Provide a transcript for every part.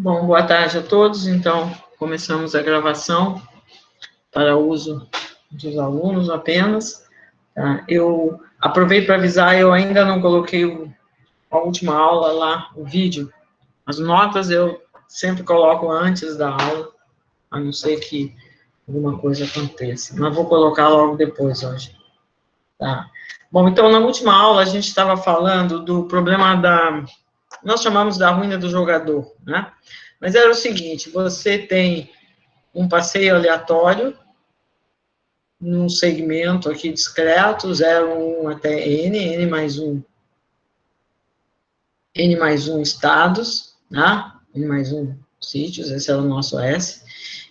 Bom, boa tarde a todos. Então, começamos a gravação para uso dos alunos apenas. Tá? Eu aproveito para avisar, eu ainda não coloquei a última aula lá, o vídeo. As notas eu sempre coloco antes da aula, a não ser que alguma coisa aconteça. Mas vou colocar logo depois hoje. Tá? Bom, então, na última aula a gente estava falando do problema nós chamamos da ruína do jogador, né? Mas era o seguinte, você tem um passeio aleatório num segmento aqui discreto, 0, 1 até N mais 1, N mais 1 estados, né? N mais 1 sítios, esse é o nosso S.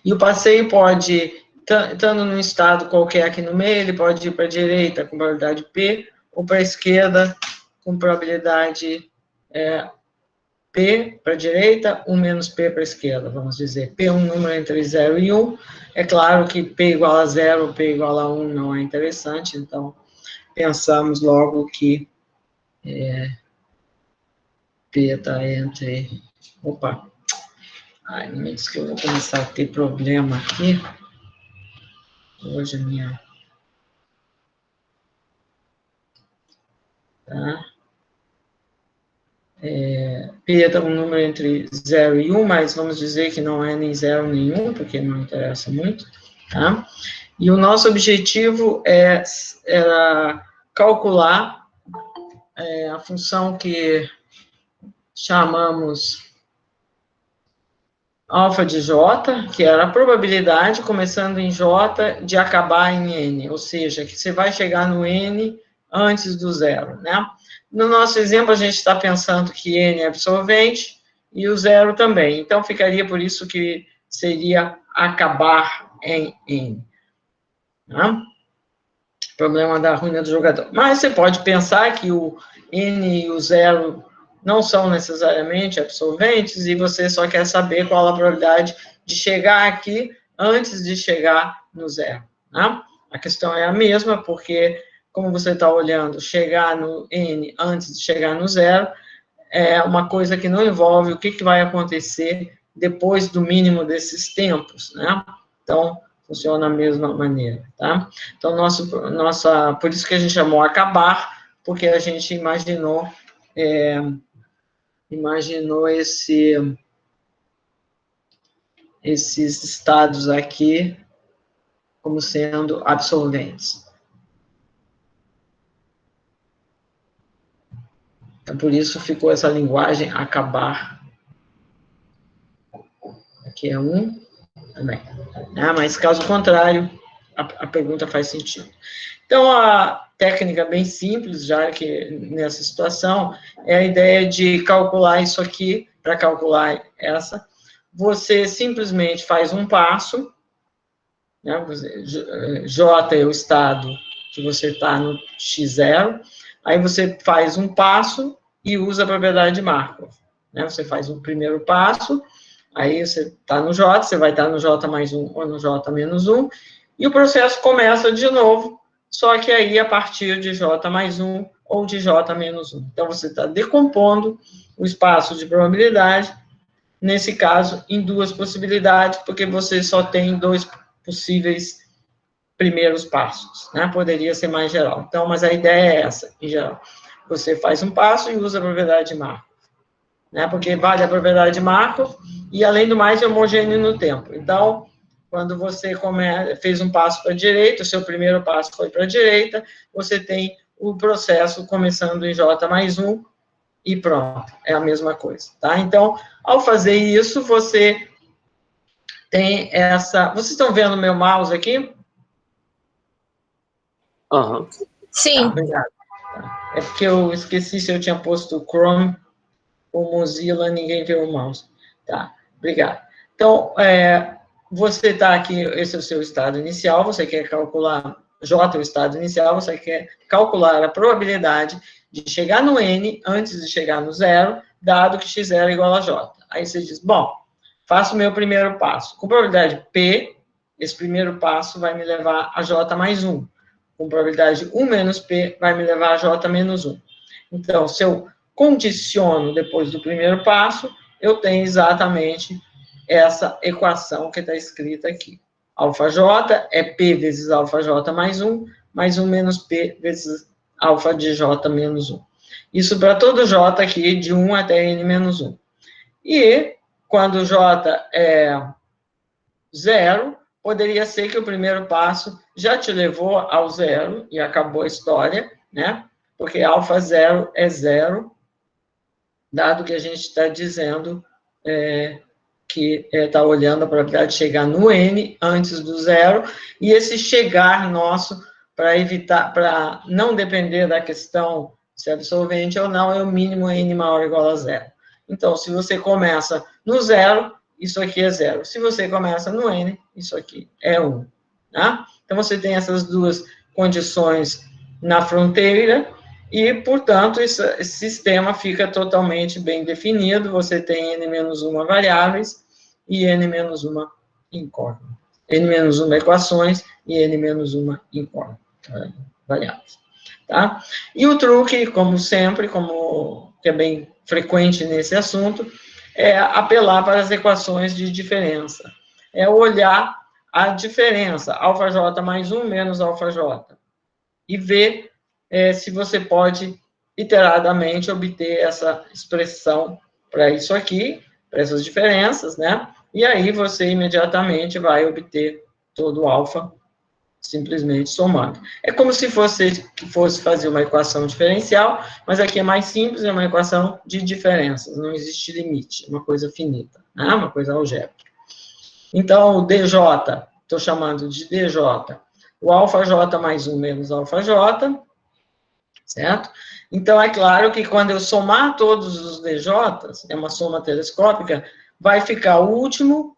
E o passeio pode, estando num estado qualquer aqui no meio, ele pode ir para a direita com probabilidade P, ou para a esquerda com probabilidade P para a direita, 1 menos P para a esquerda, vamos dizer. P é um número entre 0 e 1. É claro que P igual a 0, P igual a 1 não é interessante, então pensamos logo que P está entre... Opa! Ai, não me diz que eu vou começar a ter problema aqui. Hoje a minha... Tá? P é um número entre 0 e 1, mas vamos dizer que não é nem 0 nem 1, porque não interessa muito, tá? E o nosso objetivo era calcular a função que chamamos alfa de J, que era a probabilidade, começando em J, de acabar em N, ou seja, que você vai chegar no N antes do zero, né? No nosso exemplo, a gente está pensando que N é absorvente e o zero também, então ficaria por isso que seria acabar em N. Né? Problema da ruína do jogador. Mas você pode pensar que o N e o zero não são necessariamente absorventes e você só quer saber qual a probabilidade de chegar aqui antes de chegar no zero. Né? A questão é a mesma, porque como você está olhando, chegar no N antes de chegar no zero é uma coisa que não envolve o que vai acontecer depois do mínimo desses tempos. Né? Então, funciona da mesma maneira, tá? Então, por isso que a gente chamou acabar, porque a gente imaginou esses estados aqui como sendo absolventes. Então, por isso ficou essa linguagem acabar. Aqui é 1 também. Mas, caso contrário, a pergunta faz sentido. Então, a técnica bem simples, já que nessa situação, é a ideia de calcular isso aqui, para calcular essa, você simplesmente faz um passo, né, J é o estado que você está no x0, aí você faz um passo e usa a propriedade de Markov. Né, você faz um primeiro passo, aí você está no J, você vai estar no J mais 1 ou no J menos 1, e o processo começa de novo, só que aí a partir de J mais 1 ou de J menos 1. Então, você está decompondo o espaço de probabilidade, nesse caso, em duas possibilidades, porque você só tem dois possíveis primeiros passos, né? Poderia ser mais geral. Então, mas a ideia é essa, em geral. Você faz um passo e usa a propriedade de Markov, né? Porque vale a propriedade de Markov e, além do mais, é homogêneo no tempo. Então, quando você fez um passo para a direita, o seu primeiro passo foi para a direita, você tem o processo começando em J mais 1 e pronto, é a mesma coisa, tá? Então, ao fazer isso, você tem essa... Vocês estão vendo o meu mouse aqui? Uhum. Sim. Tá, obrigado. É porque eu esqueci se eu tinha posto o Chrome ou Mozilla, ninguém vê o mouse. Tá, obrigado. Então, você está aqui, esse é o seu estado inicial, você quer calcular, J é o estado inicial, você quer calcular a probabilidade de chegar no N antes de chegar no zero, dado que x0 é igual a J. Aí você diz, bom, faço o meu primeiro passo. Com probabilidade P, esse primeiro passo vai me levar a J mais 1. Com probabilidade 1 menos P, vai me levar a J menos 1. Então, se eu condiciono depois do primeiro passo, eu tenho exatamente essa equação que está escrita aqui. Alfa j é P vezes alfa j mais 1 menos P vezes alfa de j menos 1. Isso para todo j aqui, de 1 até n menos 1. E, quando j é 0, poderia ser que o primeiro passo já te levou ao 0 e acabou a história, né? Porque alfa 0 é 0, dado que a gente está dizendo que está olhando a probabilidade de chegar no n antes do 0, e esse chegar nosso, para evitar, para não depender da questão se é absolvente ou não, é o mínimo n maior ou igual a 0. Então, se você começa no 0, isso aqui é 0. Se você começa no n, isso aqui é 1. Tá? Então, você tem essas duas condições na fronteira, e, portanto, esse sistema fica totalmente bem definido. Você tem n-1 variáveis e n-1 incógnita. n-1 equações e n-1 incógnita variáveis. Tá? E o truque, como sempre, como que é bem frequente nesse assunto, é apelar para as equações de diferença. É olhar a diferença, alfa j mais 1 menos alfa j, e ver se você pode, iteradamente, obter essa expressão para isso aqui, para essas diferenças, né? E aí você imediatamente vai obter todo o alfa, simplesmente somando. É como se fosse fazer uma equação diferencial, mas aqui é mais simples, é uma equação de diferenças, não existe limite, é uma coisa finita, né? Uma coisa algébrica. Então, o dj, estou chamando de dj, o alfa j mais 1 menos alfa j, certo? Então, é claro que quando eu somar todos os dj's, é uma soma telescópica, vai ficar o último,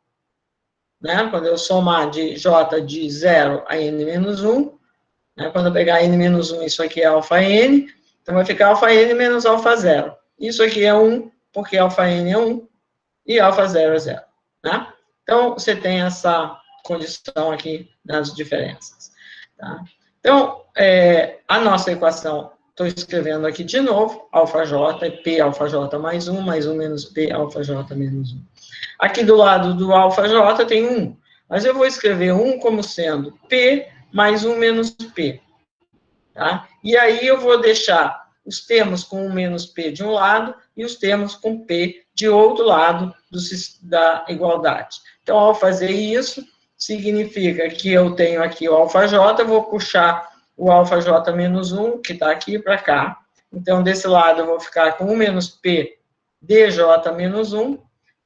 né? Quando eu somar de j de 0 a n menos 1, né? Quando eu pegar n menos 1, isso aqui é alfa n, então vai ficar alfa n menos alfa 0. Isso aqui é 1, porque alfa n é 1, e alfa 0 é 0, né? Então, você tem essa condição aqui das diferenças, tá? Então, a nossa equação, estou escrevendo aqui de novo, alfa j é P alfa j mais 1 menos P alfa j menos 1. Aqui do lado do alfa j tem 1, mas eu vou escrever 1 como sendo P mais 1 menos P, tá? E aí eu vou deixar os termos com 1 menos P de um lado e os termos com P de outro lado da igualdade. Então, ao fazer isso, significa que eu tenho aqui o alfa j, eu vou puxar o alfa j menos 1, que está aqui, para cá. Então, desse lado eu vou ficar com 1 menos P dj menos 1,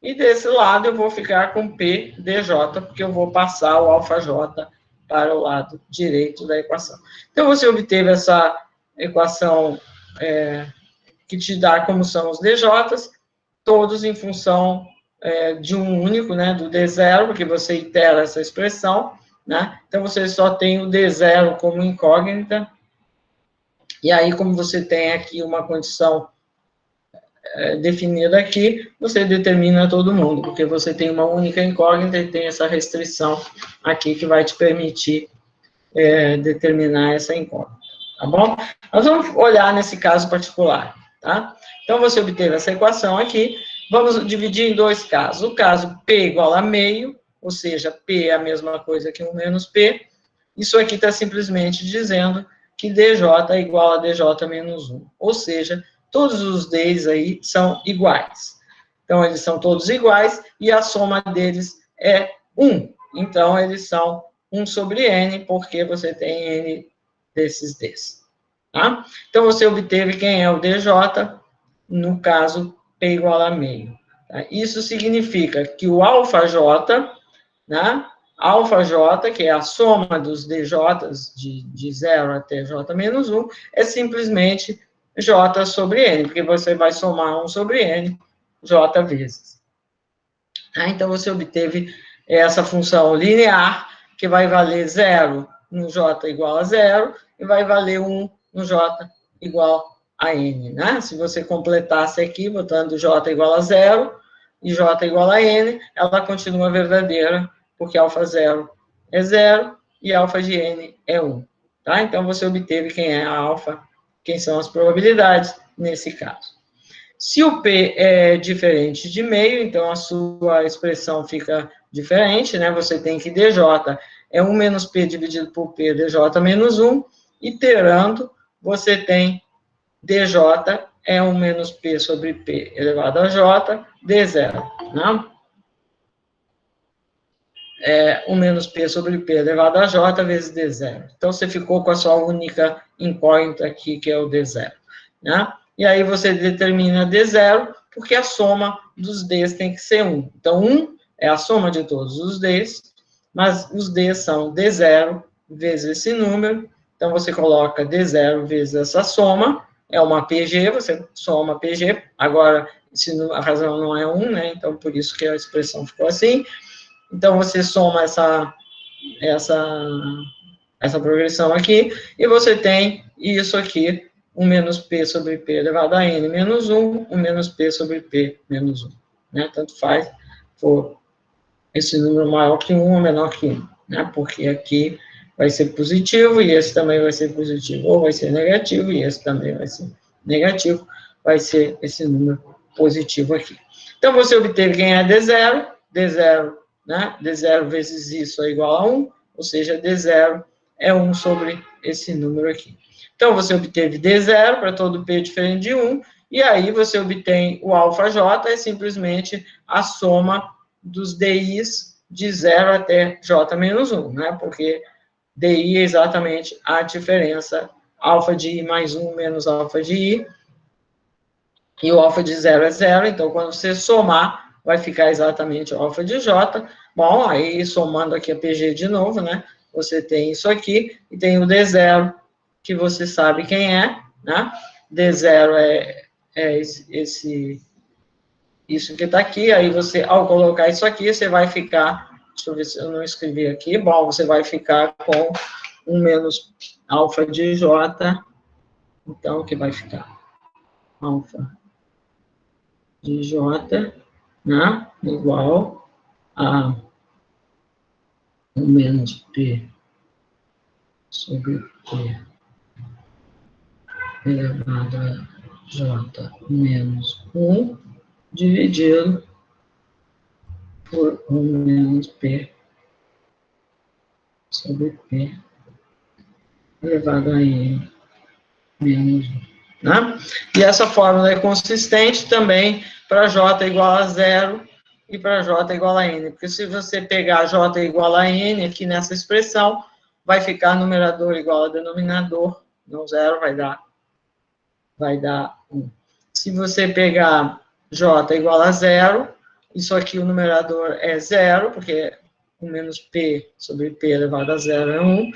e desse lado eu vou ficar com P dj, porque eu vou passar o alfa j para o lado direito da equação. Então, você obteve essa equação que te dá como são os dj's, todos em função de um único, né, do d0, porque você itera essa expressão, né? Então, você só tem o d0 como incógnita, e aí, como você tem aqui uma condição definida aqui, você determina todo mundo, porque você tem uma única incógnita e tem essa restrição aqui que vai te permitir determinar essa incógnita, tá bom? Nós vamos olhar nesse caso particular, tá? Então, você obteve essa equação aqui, vamos dividir em dois casos. O caso P igual a meio, ou seja, P é a mesma coisa que 1 menos P, isso aqui está simplesmente dizendo que DJ é igual a DJ menos 1, ou seja, todos os Ds aí são iguais. Então, eles são todos iguais e a soma deles é 1. Então, eles são 1 sobre n, porque você tem n desses Ds. Tá? Então, você obteve quem é o DJ, no caso, P igual a meio. Tá? Isso significa que o alfa j, né, alfa j, que é a soma dos DJs de 0 até j menos 1, é simplesmente j sobre n, porque você vai somar 1 sobre n, j vezes. Tá? Então, você obteve essa função linear, que vai valer 0 no j igual a 0, e vai valer 1 no j igual a n, né? Se você completasse aqui, botando j igual a 0 e j igual a n, ela continua verdadeira, porque alfa 0 é 0 e alfa de n é 1. Tá? Então, você obteve quem é a alfa, quem são as probabilidades nesse caso. Se o P é diferente de meio, então a sua expressão fica diferente, né? Você tem que DJ é 1 menos P dividido por P, DJ menos 1, iterando, você tem DJ é 1 menos P sobre P elevado a J, D0, né? É 1 menos P sobre P elevado a J vezes D0. Então, você ficou com a sua única incógnita aqui, que é o D0, né? E aí, você determina D0, porque a soma dos Ds tem que ser 1. Então, 1 é a soma de todos os Ds, mas os Ds são D0 vezes esse número. Então, você coloca D0 vezes essa soma, é uma PG, você soma PG. Agora, a razão não é 1, né? Então, por isso que a expressão ficou assim. Então, você soma essa progressão aqui, e você tem isso aqui, 1 menos P sobre P elevado a N menos 1, 1 menos P sobre P menos 1. Né? Tanto faz for esse número maior que 1 ou menor que 1, né? Porque aqui vai ser positivo, e esse também vai ser positivo, ou vai ser negativo, e esse também vai ser negativo, vai ser esse número positivo aqui. Então, você obteve quem é D0, né? D0 vezes isso é igual a 1, ou seja, D0 é 1 sobre esse número aqui. Então, você obteve D0 para todo P diferente de 1, e aí você obtém o alfa J, é simplesmente a soma dos DIs de 0 até J menos 1, né? Porque DI é exatamente a diferença alfa de I mais 1 menos alfa de I, e o alfa de 0 é 0, então quando você somar, vai ficar exatamente o alfa de J. Bom, aí somando aqui a PG de novo, né? Você tem isso aqui, e tem o D0, que você sabe quem é, né? D0 é isso que está aqui, aí você, ao colocar isso aqui, você vai ficar, deixa eu ver se eu não escrevi aqui, bom, você vai ficar com 1 menos alfa de J, então, que vai ficar alfa de J, né, igual a 1 menos P sobre P elevado a J menos 1, dividido por 1 menos P sobre P elevado a N menos 1. Né? E essa fórmula é consistente também para J igual a 0 e para J igual a N. Porque se você pegar J igual a N aqui nessa expressão, vai ficar numerador igual a denominador, não 0, vai dar 1. Se você pegar J igual a 0, isso aqui o numerador é 0, porque 1 menos P sobre P elevado a 0 é 1,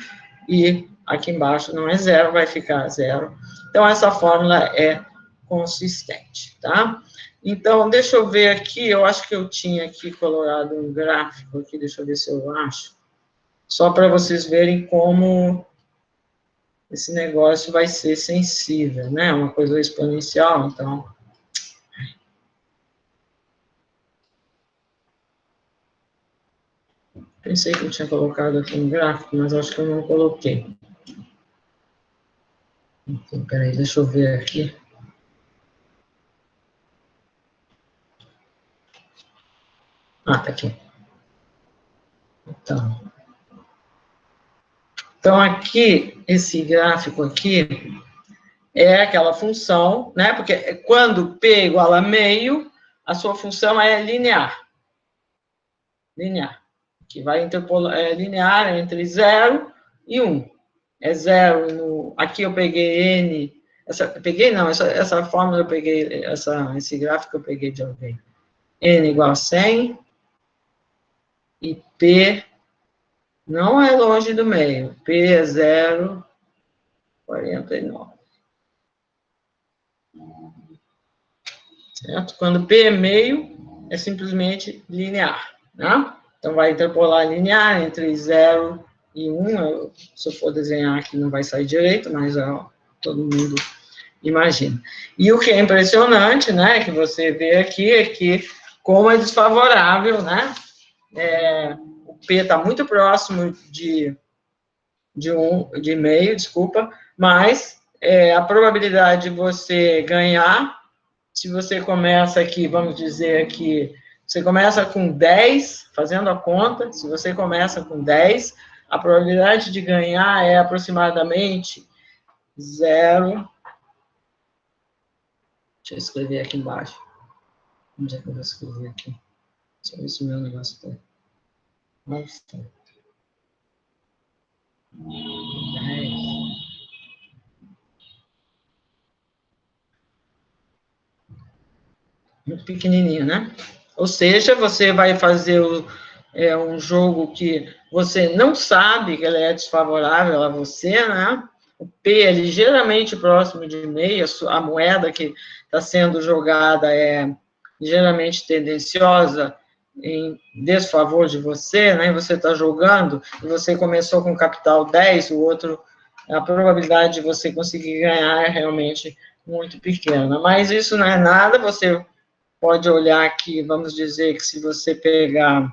e aqui embaixo não é 0, vai ficar 0. Então, essa fórmula é consistente, tá? Então, deixa eu ver aqui, eu acho que eu tinha aqui colocado um gráfico aqui, deixa eu ver se eu acho, só para vocês verem como esse negócio vai ser sensível, né? Uma coisa exponencial, então... Pensei que eu tinha colocado aqui um gráfico, mas acho que eu não coloquei. Então, peraí, deixa eu ver aqui. Ah, tá aqui. Então, aqui, esse gráfico aqui é aquela função, né? Porque quando P igual a meio, a sua função é linear. Linear. Que vai interpolar, é linear entre 0 e 1. É 0 no... Aqui eu peguei N... essa fórmula eu peguei, esse gráfico eu peguei de alguém. N igual a 100 e P não é longe do meio. P é 0,49. Certo? Quando P é meio, é simplesmente linear. Né? Então, vai interpolar linear entre 0 e 1. Se eu for desenhar aqui, não vai sair direito, mas todo mundo imagina. E o que é impressionante, né, que você vê aqui, é que como é desfavorável, né? O P está muito próximo de meio, desculpa, mas a probabilidade de você ganhar se você começa aqui, vamos dizer aqui, você começa com 10, fazendo a conta, se você começa com 10, a probabilidade de ganhar é aproximadamente 0. Deixa eu escrever aqui embaixo. Onde é que eu vou escrever aqui? Só ver se o meu negócio está. Nossa. 10. Muito pequenininho, né? Ou seja, você vai fazer um jogo que você não sabe que ele é desfavorável a você, né? O P é ligeiramente próximo de meio, a moeda que está sendo jogada é ligeiramente tendenciosa em desfavor de você, né? Você está jogando e você começou com capital 10, o outro, a probabilidade de você conseguir ganhar é realmente muito pequena. Mas isso não é nada, você pode olhar aqui, vamos dizer que se você pegar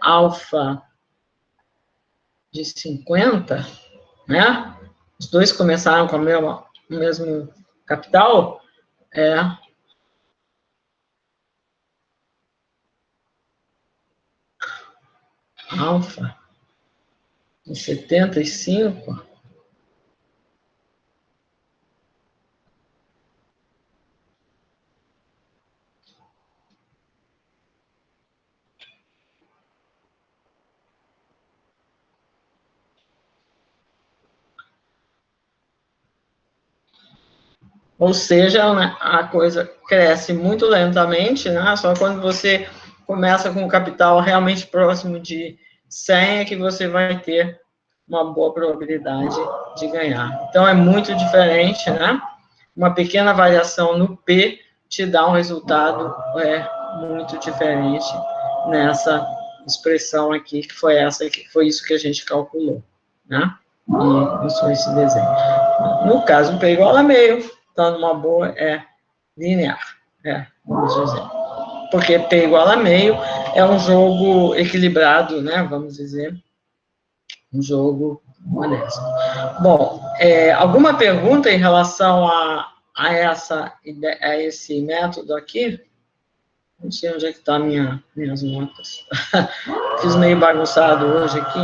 alfa de 50, né? Os dois começaram com o mesmo capital, alfa de 75, ou seja, né, a coisa cresce muito lentamente, né? Só quando você começa com o capital realmente próximo de 100 é que você vai ter uma boa probabilidade de ganhar. Então, é muito diferente, né? Uma pequena variação no P te dá um resultado muito diferente nessa expressão aqui, que foi isso que a gente calculou, né? E isso foi esse desenho. No caso, P igual a meio, então, numa boa, é linear, vamos dizer. Porque P igual a meio é um jogo equilibrado, né? Vamos dizer, um jogo honesto. Bom, alguma pergunta em relação a esse método aqui? Não sei onde é que estão minhas notas. Fiz meio bagunçado hoje aqui.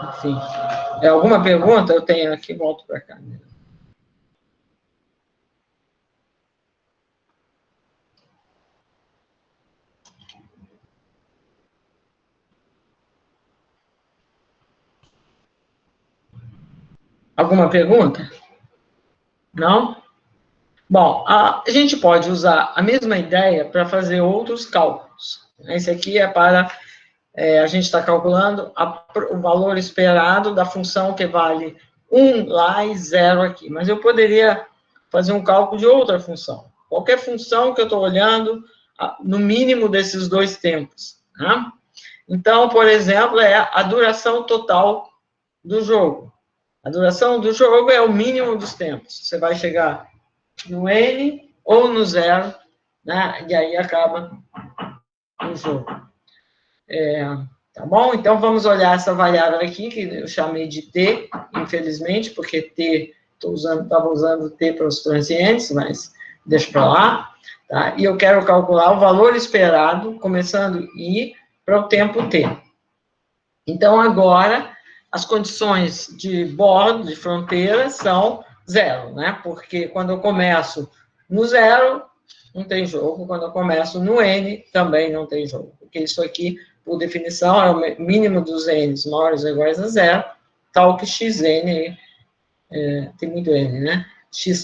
Enfim. Alguma pergunta? Eu tenho aqui, volto para cá. Alguma pergunta? Não? Bom, a gente pode usar a mesma ideia para fazer outros cálculos. Esse aqui é para... a gente está calculando o valor esperado da função que vale 1 lá e 0 aqui. Mas eu poderia fazer um cálculo de outra função. Qualquer função que eu estou olhando, no mínimo desses dois tempos. Né? Então, por exemplo, é a duração total do jogo. A duração do jogo é o mínimo dos tempos. Você vai chegar no N ou no 0, né? E aí acaba o jogo. Tá bom? Então, vamos olhar essa variável aqui, que eu chamei de T, infelizmente, porque T, estava usando T para os transientes, mas deixa para lá. Tá? E eu quero calcular o valor esperado, começando I, para o tempo T. Então, agora, as condições de bordo, de fronteira, são 0, né? Porque quando eu começo no 0, não tem jogo. Quando eu começo no N, também não tem jogo. Porque isso aqui, por definição, é o mínimo dos N's maiores ou iguais a 0, tal que Xn, tem muito N, né?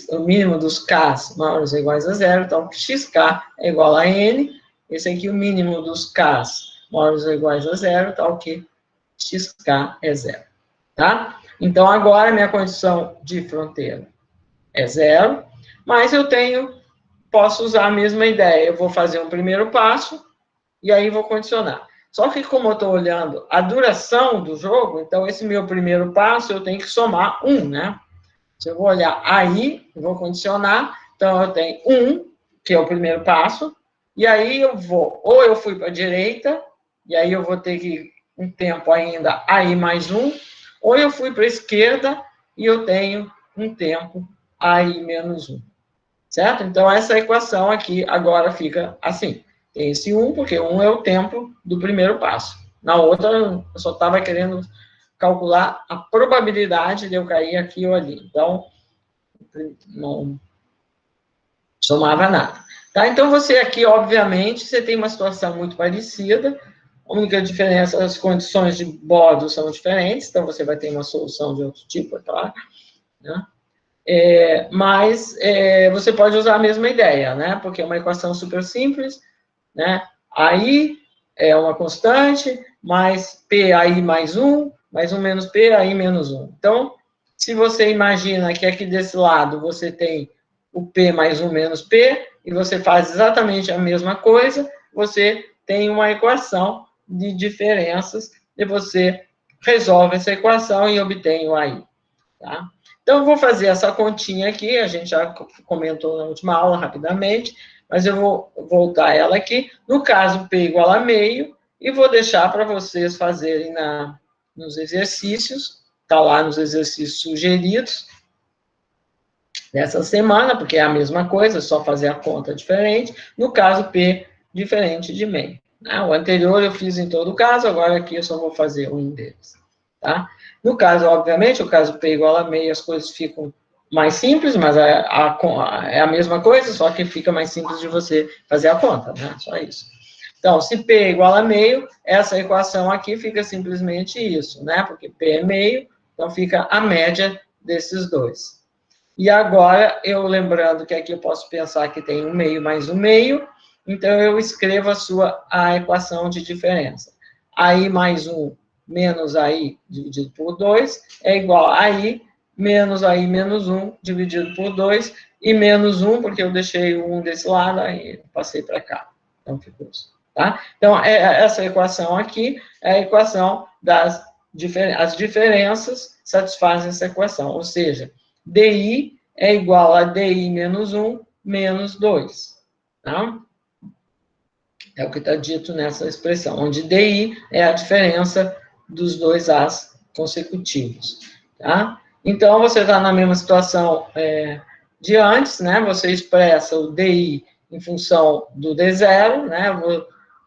O mínimo dos K's maiores ou iguais a 0, tal que Xk é igual a N. Esse aqui, o mínimo dos K's maiores ou iguais a 0, tal que Xk é 0, tá? Então, agora, minha condição de fronteira é 0, mas eu posso usar a mesma ideia. Eu vou fazer um primeiro passo e aí vou condicionar. Só que, como eu estou olhando a duração do jogo, então, esse meu primeiro passo, eu tenho que somar 1, né? Se eu vou olhar aí, eu vou condicionar, então, eu tenho 1, que é o primeiro passo, e aí ou eu fui para a direita, e aí eu vou ter que um tempo ainda aí mais 1, ou eu fui para a esquerda e eu tenho um tempo aí menos 1. certo? Então, essa equação aqui agora fica assim. Tem esse 1, porque 1 é o tempo do primeiro passo. Na outra, eu só estava querendo calcular a probabilidade de eu cair aqui ou ali. Então, não somava nada. Tá? Então, você aqui, obviamente, você tem uma situação muito parecida. A única diferença, as condições de bordo são diferentes, então você vai ter uma solução de outro tipo, é claro, né? Mas você pode usar a mesma ideia, né? Porque é uma equação super simples, né? AI é uma constante, mais PAI mais 1 menos PAI menos 1. Então, se você imagina que aqui desse lado você tem o P mais 1 menos P, e você faz exatamente a mesma coisa, você tem uma equação de diferenças, e você resolve essa equação e obtém o AI. Tá? Então, eu vou fazer essa continha aqui, a gente já comentou na última aula rapidamente, mas eu vou voltar ela aqui. No caso, P igual a meio, e vou deixar para vocês fazerem nos exercícios, está lá nos exercícios sugeridos dessa semana, porque é a mesma coisa, só fazer a conta diferente. No caso, P diferente de meio. O anterior eu fiz em todo caso, agora aqui eu só vou fazer um deles. Tá? No caso, obviamente, o caso P igual a meio, as coisas ficam mais simples, mas é a mesma coisa, só que fica mais simples de você fazer a conta, né? Só isso. Então, se P é igual a meio, essa equação aqui fica simplesmente isso, né? Porque P é meio, então fica a média desses dois. E agora, eu lembrando que aqui eu posso pensar que tem um meio mais um meio, então eu escrevo a equação de diferença. AI mais 1 menos AI dividido por 2 é igual a AI menos AI menos 1 dividido por 2, e menos 1, porque eu deixei o 1 desse lado, aí passei para cá. Então, ficou isso. Tá? Então, essa equação aqui é a equação das as diferenças satisfazem essa equação, ou seja, DI é igual a DI menos 1 menos 2. Tá? É o que está dito nessa expressão, onde DI é a diferença dos dois As consecutivos. Tá? Então, você está na mesma situação de antes, né? Você expressa o DI em função do D0, né?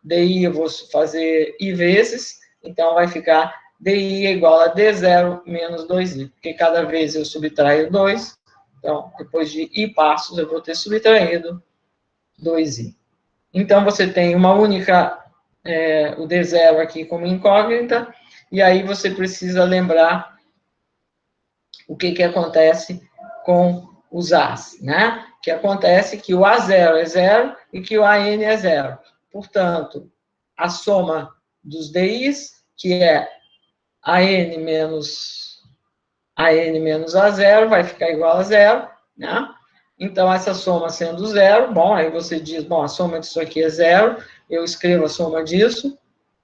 DI eu vou fazer I vezes, então vai ficar DI é igual a D0 menos 2I, porque cada vez eu subtraio 2, então, depois de I passos, eu vou ter subtraído 2I. Então, você tem uma única, o D0 aqui como incógnita, e aí você precisa lembrar o que acontece com os As, né? Que acontece que o A0 é 0 e que o AN é 0. Portanto, a soma dos DIs, que é AN menos A0, vai ficar igual a 0, né? Então, essa soma sendo 0, bom, aí você diz, bom, a soma disso aqui é 0, eu escrevo a soma disso,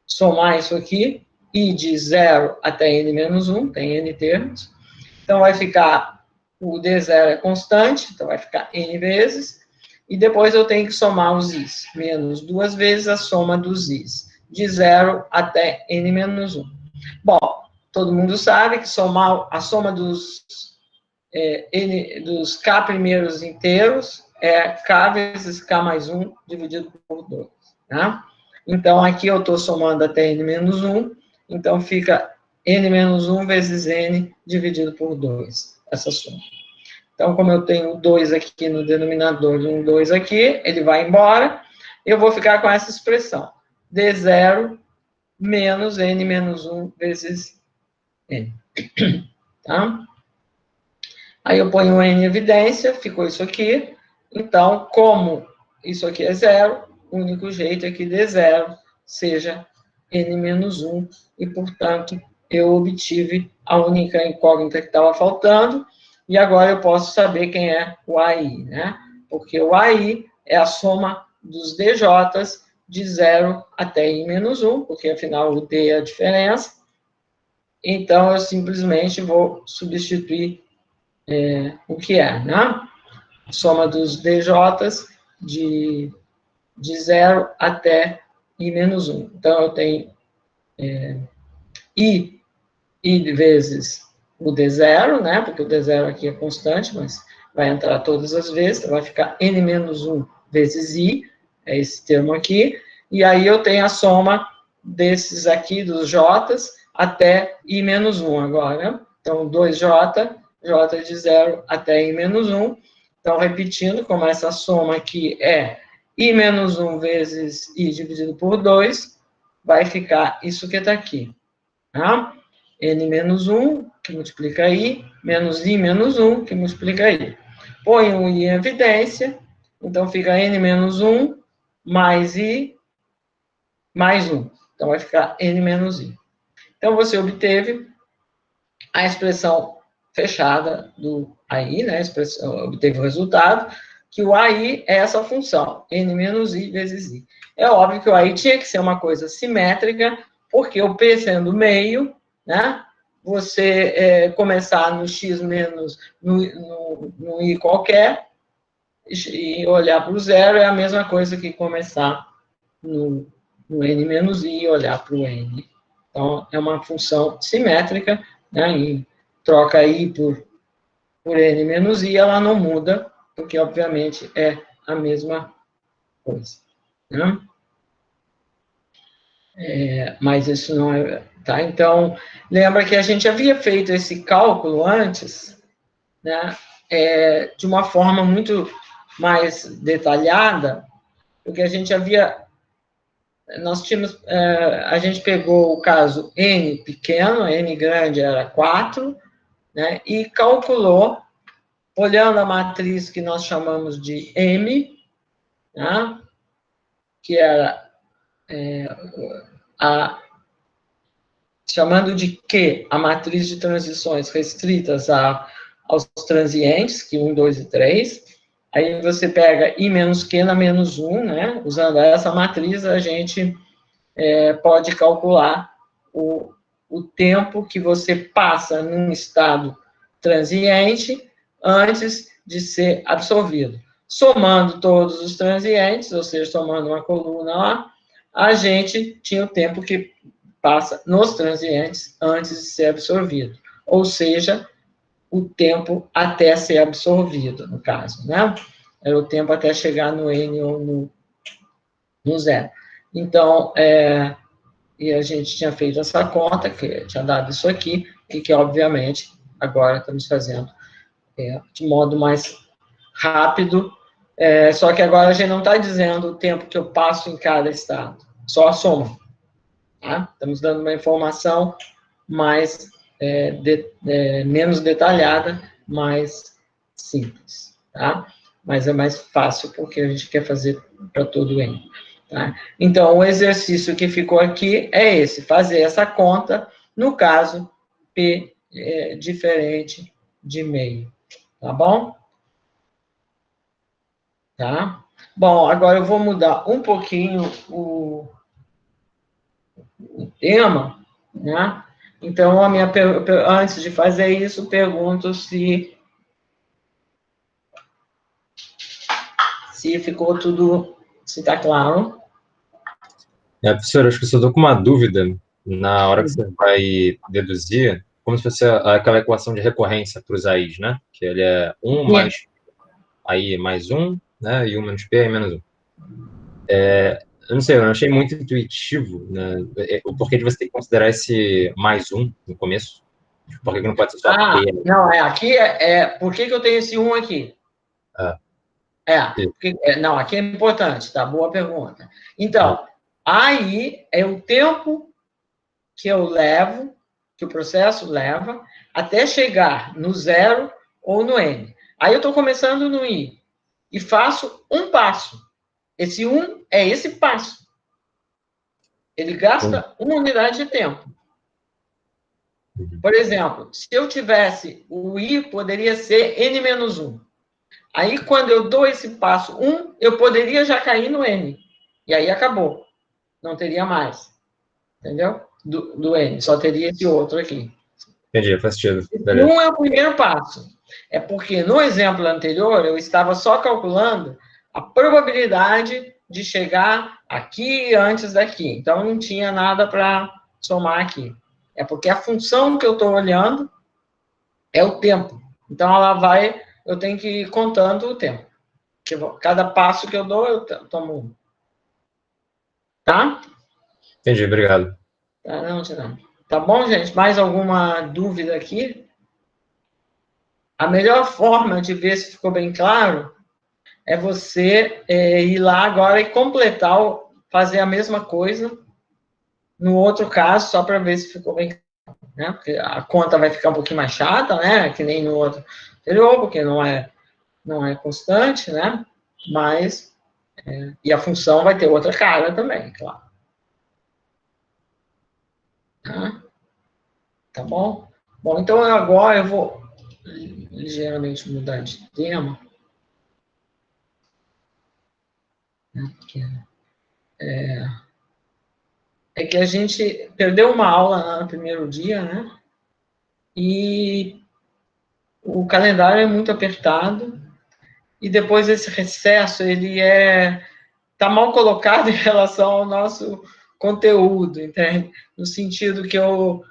somar isso aqui, e de 0 até n menos 1, tem n termos, então vai ficar, o D0 é constante, então vai ficar n vezes, e depois eu tenho que somar os i's, menos 2 vezes a soma dos i's, de 0 até n menos 1. Bom, todo mundo sabe que somar a soma dos K primeiros inteiros é K vezes K mais 1 dividido por 2. Tá? Então, aqui eu estou somando até N menos 1, então fica N menos 1 vezes N dividido por 2, essa soma. Então, como eu tenho 2 aqui no denominador e um 2 aqui, ele vai embora, eu vou ficar com essa expressão, D0 menos N menos 1 vezes N. Tá? Aí eu ponho o N em evidência, ficou isso aqui. Então, como isso aqui é 0, o único jeito é que D0 seja N menos 1, e, portanto, eu obtive a única incógnita que estava faltando, e agora eu posso saber quem é o AI, né? Porque o AI é a soma dos DJs de 0 até I menos 1, porque, afinal, o D é a diferença. Então, eu simplesmente vou substituir o que é, né? Soma dos DJs de 0 até I menos 1. Então, eu tenho I vezes o D0, né? Porque o D0 aqui é constante, mas vai entrar todas as vezes, então vai ficar n menos 1 vezes i, é esse termo aqui, e aí eu tenho a soma desses aqui, dos j's, até i menos 1 agora, né? Então, 2j, j de 0 até i menos 1. Então, repetindo, como essa soma aqui é i menos 1 vezes i dividido por 2, vai ficar isso que está aqui, tá? N menos 1, que multiplica i, menos i menos 1, que multiplica i. Põe o i em evidência, então fica n menos 1 mais i mais 1. Então, vai ficar n menos i. Então, você obteve a expressão fechada do AI, né? Obteve o resultado, que o AI é essa função, n menos i vezes i. É óbvio que o AI tinha que ser uma coisa simétrica, porque o P sendo meio, né? Você começar no x menos, no i qualquer, e olhar para o zero é a mesma coisa que começar no n menos i e olhar para o n. Então, é uma função simétrica, né? E troca i por n menos i, ela não muda, porque, obviamente, é a mesma coisa. Né? Mas isso não é... Tá? Então, lembra que a gente havia feito esse cálculo antes, né? De uma forma muito mais detalhada, porque a gente havia... Nós tínhamos... a gente pegou o caso n pequeno, n grande era 4, né? E calculou, olhando a matriz que nós chamamos de M, né? Que era chamando de Q, a matriz de transições restritas aos transientes, que 1, 2 e 3. Aí você pega I menos Q na menos 1, né? Usando essa matriz, a gente pode calcular o tempo que você passa num estado transiente antes de ser absorvido. Somando todos os transientes, ou seja, somando uma coluna lá, a gente tinha o tempo que passa nos transientes antes de ser absorvido. Ou seja, o tempo até ser absorvido, no caso, né? Era o tempo até chegar no N ou no zero. Então, e a gente tinha feito essa conta, que tinha dado isso aqui, e que, obviamente, agora estamos fazendo de modo mais rápido, só que agora a gente não está dizendo o tempo que eu passo em cada estado, só a soma. Tá? Estamos dando uma informação mais, menos detalhada, mais simples, tá? Mas é mais fácil porque a gente quer fazer para todo o N. Tá? Então, o exercício que ficou aqui é esse, fazer essa conta, no caso, P diferente de meio, tá bom? Tá? Bom, agora eu vou mudar um pouquinho o tema, né? Então, antes de fazer isso, pergunto se ficou tudo, se está claro. Professor, acho que eu só estou com uma dúvida na hora que você vai deduzir, como se fosse aquela equação de recorrência para os AIs, né? Que ele é 1 mais AI mais 1, né? E 1 menos P, AI menos 1. Eu não sei, eu achei muito intuitivo, né? O porquê de você ter que considerar esse mais 1 no começo. Por que não pode ser só P? Não, aqui por que eu tenho esse 1 aqui? Não, aqui é importante, tá? Boa pergunta. Então, aí é o tempo que eu levo, que o processo leva, até chegar no zero ou no N. Aí eu estou começando no I e faço um passo. Esse 1 é esse passo. Ele gasta uma unidade de tempo. Por exemplo, se eu tivesse o I, poderia ser N menos 1. Aí, quando eu dou esse passo 1, eu poderia já cair no N. E aí acabou. Não teria mais. Entendeu? Do N. Só teria esse outro aqui. Entendi, faz sentido. Beleza. 1 é o primeiro passo. É porque no exemplo anterior, eu estava só calculando a probabilidade de chegar aqui antes daqui. Então, não tinha nada para somar aqui. É porque a função que eu estou olhando é o tempo. Então, eu tenho que ir contando o tempo. Cada passo que eu dou, eu tomo um. Tá? Entendi, obrigado. Tá, não, não. Tá bom, gente? Mais alguma dúvida aqui? A melhor forma de ver se ficou bem claro é você ir lá agora e completar, fazer a mesma coisa no outro caso, só para ver se ficou bem claro, né? Porque a conta vai ficar um pouquinho mais chata, né? Que nem no outro anterior, porque não é constante, né? Mas, e a função vai ter outra cara também, claro. Tá bom? Bom, então agora eu vou ligeiramente mudar de tema. É que a gente perdeu uma aula no primeiro dia, né? E o calendário é muito apertado. E depois esse recesso, ele tá mal colocado em relação ao nosso conteúdo, entende? No sentido que eu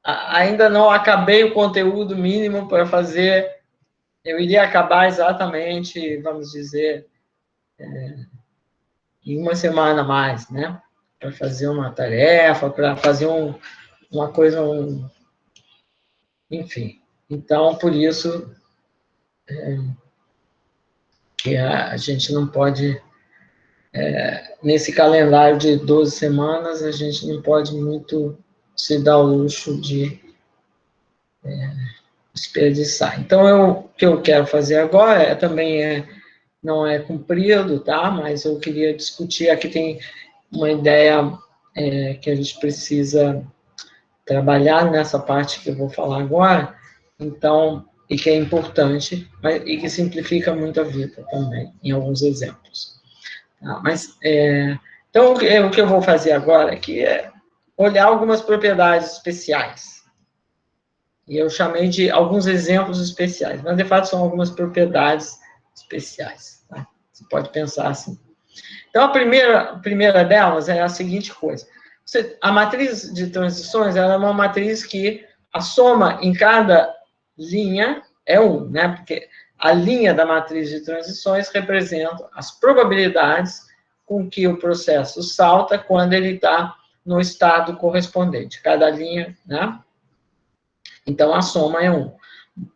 ainda não acabei o conteúdo mínimo para fazer. Eu iria acabar exatamente, vamos dizer, em uma semana a mais, né? Para fazer uma tarefa, para fazer uma coisa, enfim. Então, por isso que a gente não pode, nesse calendário de 12 semanas, a gente não pode muito se dar o luxo de desperdiçar. Então, o que eu quero fazer agora também não é comprido, tá? Mas eu queria discutir, aqui tem uma ideia que a gente precisa trabalhar nessa parte que eu vou falar agora, então, e que é importante, e que simplifica muito a vida também, em alguns exemplos. Tá? Então, o que eu vou fazer agora aqui é olhar algumas propriedades especiais. E eu chamei de alguns exemplos especiais, mas de fato são algumas propriedades especiais. Tá? Você pode pensar assim. Então, a primeira delas é a seguinte coisa. A matriz de transições ela é uma matriz que a soma em cada linha é 1, né? Porque a linha da matriz de transições representa as probabilidades com que o processo salta quando ele está no estado correspondente. Cada linha, né? Então, a soma é 1.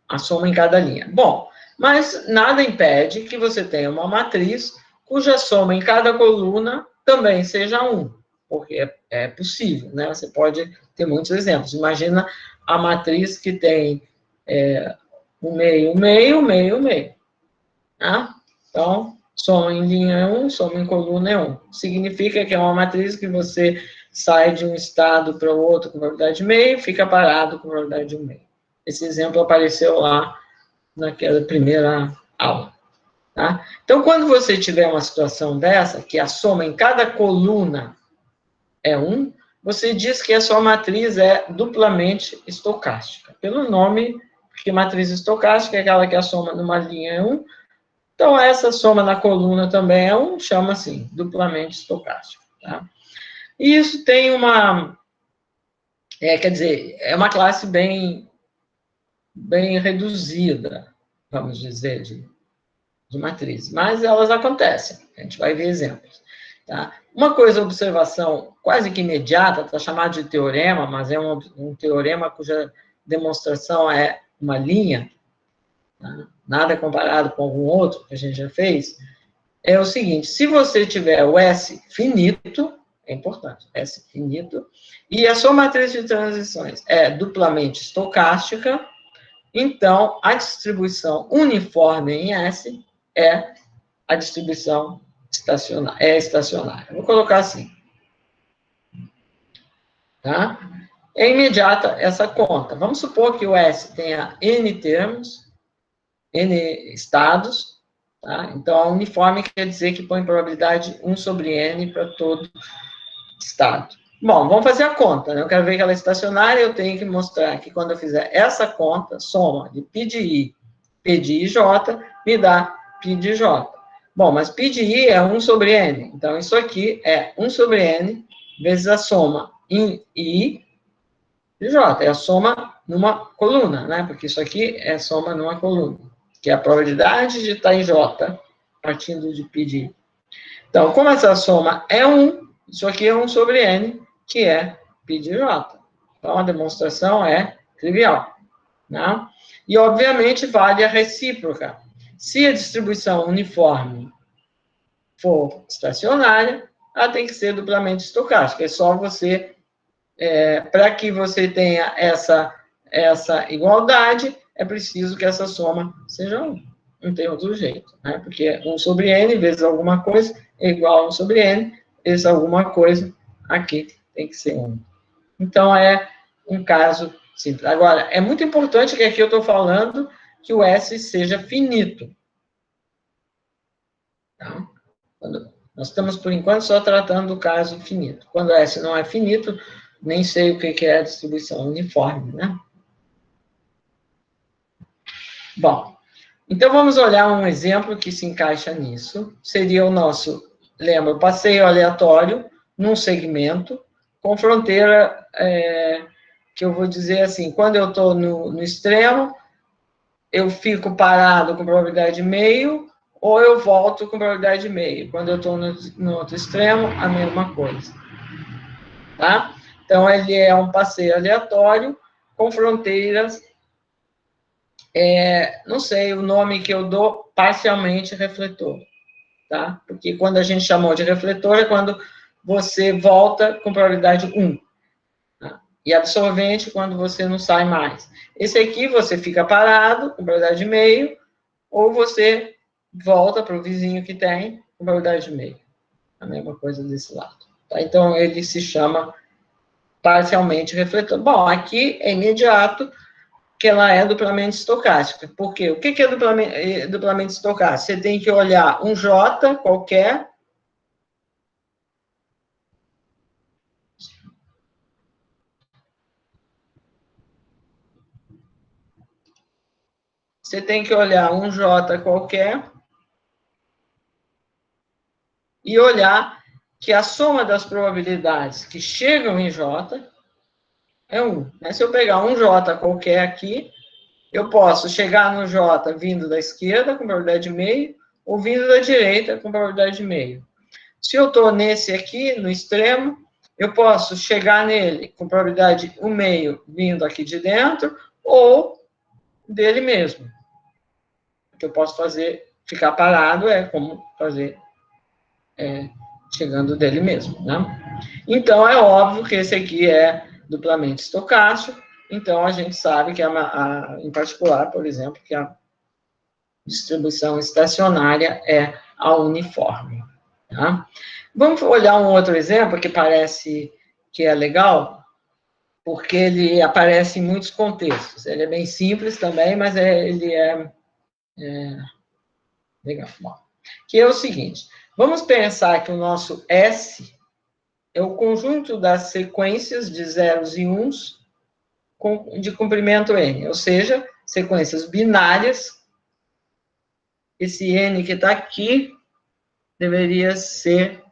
A soma em cada linha. Bom, mas nada impede que você tenha uma matriz cuja soma em cada coluna também seja 1, porque é possível, né? Você pode ter muitos exemplos. Imagina a matriz que tem 1 meio, 1 meio, 1 meio, 1 meio. Tá? Então, soma em linha é 1, soma em coluna é 1. Significa que é uma matriz que você sai de um estado para o outro com probabilidade de meio, fica parado com probabilidade de 1 meio. Esse exemplo apareceu lá naquela primeira aula. Tá? Então, quando você tiver uma situação dessa, que a soma em cada coluna é 1, você diz que a sua matriz é duplamente estocástica. Pelo nome, porque matriz estocástica é aquela que a soma numa linha é 1, então essa soma na coluna também é 1, chama assim, duplamente estocástica. Tá? E isso tem quer dizer, é uma classe bem reduzida, vamos dizer, de matriz, mas elas acontecem, a gente vai ver exemplos. Tá? Uma observação quase que imediata, está chamado de teorema, mas é um teorema cuja demonstração é uma linha, tá? Nada comparado com algum outro que a gente já fez, é o seguinte: se você tiver o S finito, é importante, S finito, e a sua matriz de transições é duplamente estocástica, então a distribuição uniforme em S é a distribuição estacionária. Vou colocar assim. Tá? É imediata essa conta. Vamos supor que o S tenha N termos, N estados. Tá? Então, a uniforme quer dizer que põe probabilidade 1 sobre N para todo estado. Bom, vamos fazer a conta. Né? Eu quero ver que ela é estacionária, eu tenho que mostrar que quando eu fizer essa conta, soma de π de I, P de IJ, me dá π de J. Bom, mas π de I é 1 sobre N. Então, isso aqui é 1 sobre N vezes a soma em I de J. É a soma numa coluna, né? Porque isso aqui é soma numa coluna. que é a probabilidade de estar em J, partindo de π de I. Então, como essa soma é 1, isso aqui é 1 sobre N, que é π de J. Então, a demonstração é trivial, né? E, obviamente, vale a recíproca. Se a distribuição uniforme for estacionária, ela tem que ser duplamente estocástica. É só você, para que você tenha essa igualdade, é preciso que essa soma seja 1. Não tem outro jeito, né? Porque 1 sobre N vezes alguma coisa é igual a 1 sobre N, vezes alguma coisa, aqui tem que ser 1. Então, é um caso simples. Agora, é muito importante que aqui eu estou falando que o S seja finito. Tá? Nós estamos, por enquanto, só tratando do caso finito. Quando o S não é finito, nem sei o que é a distribuição uniforme, né? Bom, então vamos olhar um exemplo que se encaixa nisso. Seria o nosso, lembra, passeio aleatório num segmento com fronteira, que eu vou dizer assim, quando eu estou no extremo, eu fico parado com probabilidade de meio, ou eu volto com probabilidade de meio. Quando eu estou no outro extremo, a mesma coisa. Tá? Então, ele é um passeio aleatório com fronteiras, não sei o nome que eu dou, parcialmente refletor. Tá? Porque quando a gente chamou de refletor, é quando você volta com probabilidade 1. Tá? E absorvente, quando você não sai mais. Esse aqui, você fica parado, com probabilidade de meio, ou você volta para o vizinho que tem, com probabilidade de meio. A mesma coisa desse lado. Tá? Então, ele se chama parcialmente refletor. Bom, aqui é imediato que ela é duplamente estocástica. Por quê? O que é duplamente estocástica? Você tem que olhar um J qualquer. Você tem que olhar um J qualquer e olhar que a soma das probabilidades que chegam em J é 1. Se eu pegar um J qualquer aqui, eu posso chegar no J vindo da esquerda, com probabilidade de meio, ou vindo da direita, com probabilidade de meio. Se eu estou nesse aqui, no extremo, eu posso chegar nele com probabilidade 1 meio vindo aqui de dentro, ou dele mesmo. O que eu posso fazer, ficar parado, é como fazer chegando dele mesmo, né? Então, é óbvio que esse aqui é duplamente estocástico, então a gente sabe que, em particular, por exemplo, que a distribuição estacionária é a uniforme. Tá? Vamos olhar um outro exemplo que parece que é legal, porque ele aparece em muitos contextos. Ele é bem simples também, mas ele é legal. Bom, que é o seguinte, vamos pensar que o nosso S é o conjunto das sequências de zeros e uns de comprimento N, ou seja, sequências binárias. Esse N que está aqui deveria ser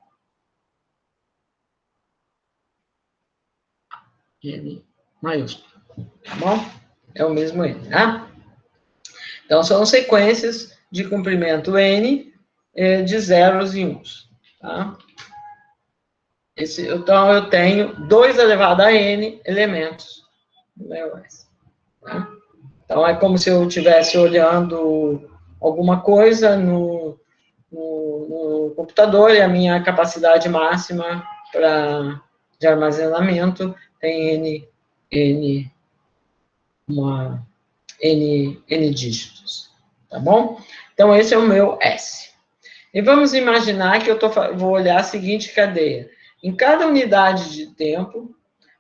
N maiúsculo, tá bom? É o mesmo N, tá? Então, são sequências de comprimento N de zeros e uns, tá? Então, eu tenho 2 elevado a N elementos no meu S, tá? Então, é como se eu estivesse olhando alguma coisa no computador e a minha capacidade máxima de armazenamento tem N dígitos, tá bom? Então, esse é o meu S. E vamos imaginar que eu vou olhar a seguinte cadeia. Em cada unidade de tempo,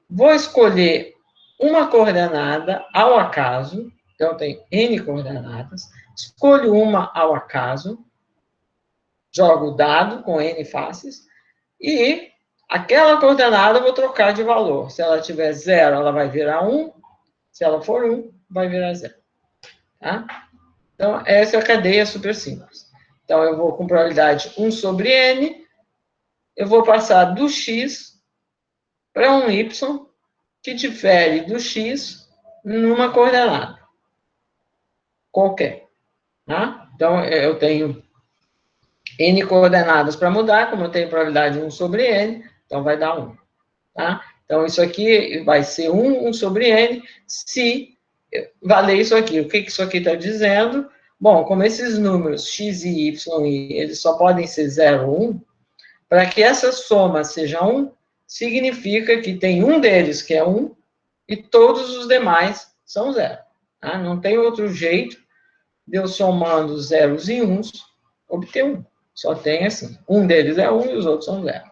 vou escolher uma coordenada ao acaso, então tem N coordenadas, escolho uma ao acaso, jogo o dado com N faces, e aquela coordenada eu vou trocar de valor. Se ela tiver 0, ela vai virar 1, se ela for 1, vai virar 0. Tá? Então, essa é a cadeia super simples. Então, eu vou com probabilidade 1 sobre N, eu vou passar do X para um Y, que difere do X numa coordenada qualquer. Tá? Então, eu tenho N coordenadas para mudar, como eu tenho probabilidade de 1 sobre N, então vai dar 1. Tá? Então, isso aqui vai ser 1 sobre N, se valer isso aqui. O que isso aqui está dizendo? Bom, como esses números x e y, eles só podem ser 0 ou 1, para que essa soma seja 1, significa que tem um deles que é 1 e todos os demais são 0. Tá? Não tem outro jeito de eu somando zeros e uns obter 1. Só tem assim. Um deles é 1 e os outros são 0.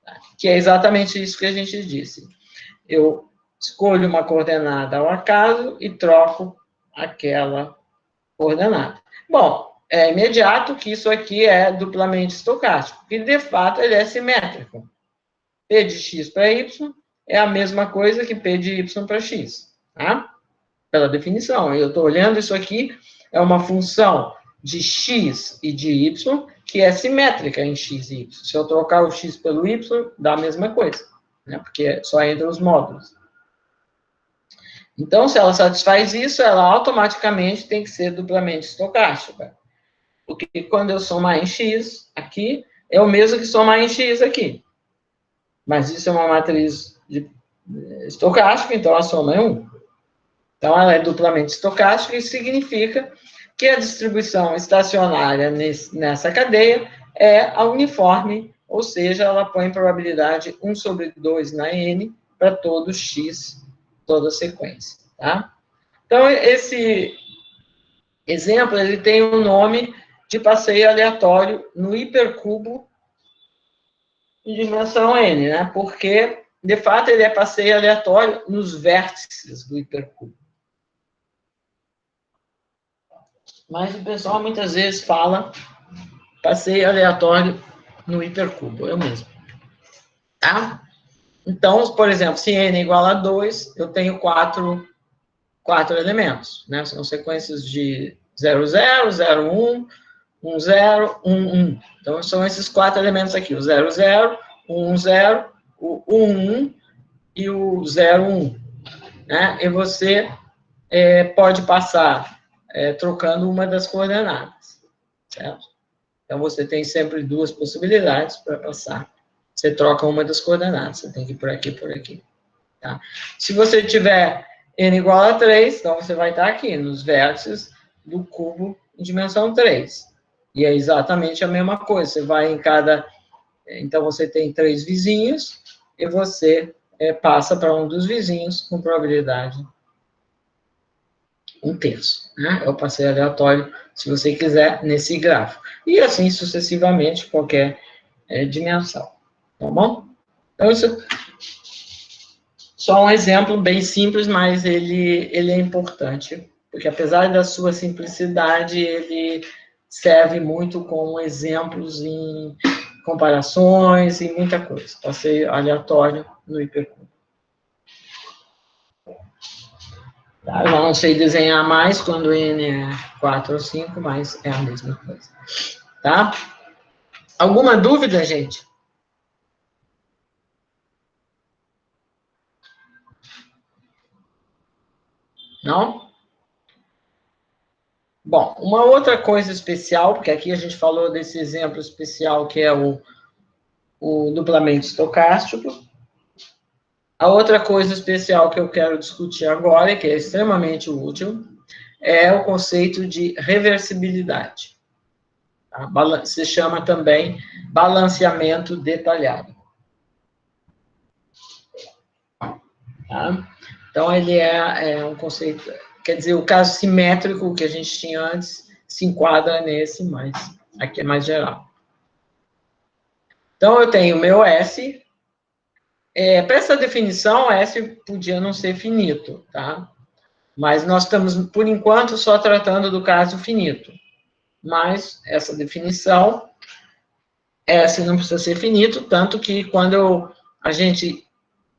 Tá? Que é exatamente isso que a gente disse. Eu escolho uma coordenada ao acaso e troco aquela coordenada. Bom, é imediato que isso aqui é duplamente estocástico, que de fato ele é simétrico. P de x para y é a mesma coisa que P de y para x, tá? Pela definição. Eu estou olhando isso aqui, é uma função de x e de y que é simétrica em x e y. Se eu trocar o x pelo y, dá a mesma coisa, né? Porque só entra os módulos. Então, se ela satisfaz isso, ela automaticamente tem que ser duplamente estocástica. Porque quando eu somar em x aqui, é o mesmo que somar em x aqui. Mas isso é uma matriz estocástica, então a soma é 1. Então, ela é duplamente estocástica e significa que a distribuição estacionária nessa cadeia é a uniforme, ou seja, ela põe probabilidade 1 sobre 2 na n para todo x, toda a sequência, tá? Então, esse exemplo, ele tem o nome de passeio aleatório no hipercubo de dimensão n, né? Porque, de fato, ele é passeio aleatório nos vértices do hipercubo. Mas o pessoal muitas vezes fala passeio aleatório no hipercubo, eu mesmo. Tá? Então, por exemplo, se n é igual a 2, eu tenho quatro elementos, né? São sequências de 0, 0, 0, 1, 1, 0, 1, 1. Então, são esses 4 elementos aqui, o 0, 0, o 1, 0, o 1, 1 e o 0, 1. Né? E você pode passar trocando uma das coordenadas, certo? Então, você tem sempre duas possibilidades para passar. Você troca uma das coordenadas, você tem que ir por aqui, por aqui. Tá? Se você tiver n igual a 3, então você vai estar aqui, nos vértices do cubo em dimensão 3. E é exatamente a mesma coisa, você vai em cada... Então, você tem 3 vizinhos, e você passa para um dos vizinhos com probabilidade 1/3. Né? É o passeio aleatório, se você quiser, nesse gráfico. E assim sucessivamente, qualquer dimensão. Tá bom? Então, isso só um exemplo bem simples, mas ele é importante, porque apesar da sua simplicidade, ele serve muito como exemplos em comparações e muita coisa. Passeio aleatório no hipercubo. Tá? Eu não sei desenhar mais quando n é 4 ou 5, mas é a mesma coisa. Tá? Alguma dúvida, gente? Não? Bom, uma outra coisa especial, porque aqui a gente falou desse exemplo especial que é o duplamente estocástico. A outra coisa especial que eu quero discutir agora, e que é extremamente útil, é o conceito de reversibilidade. Tá? Se chama também balanceamento detalhado. Tá? Então, ele é um conceito... Quer dizer, o caso simétrico que a gente tinha antes se enquadra nesse, mas aqui é mais geral. Então, eu tenho o meu S. Para essa definição, S podia não ser finito, tá? Mas nós estamos, por enquanto, só tratando do caso finito. Mas essa definição, S não precisa ser finito, tanto que quando a gente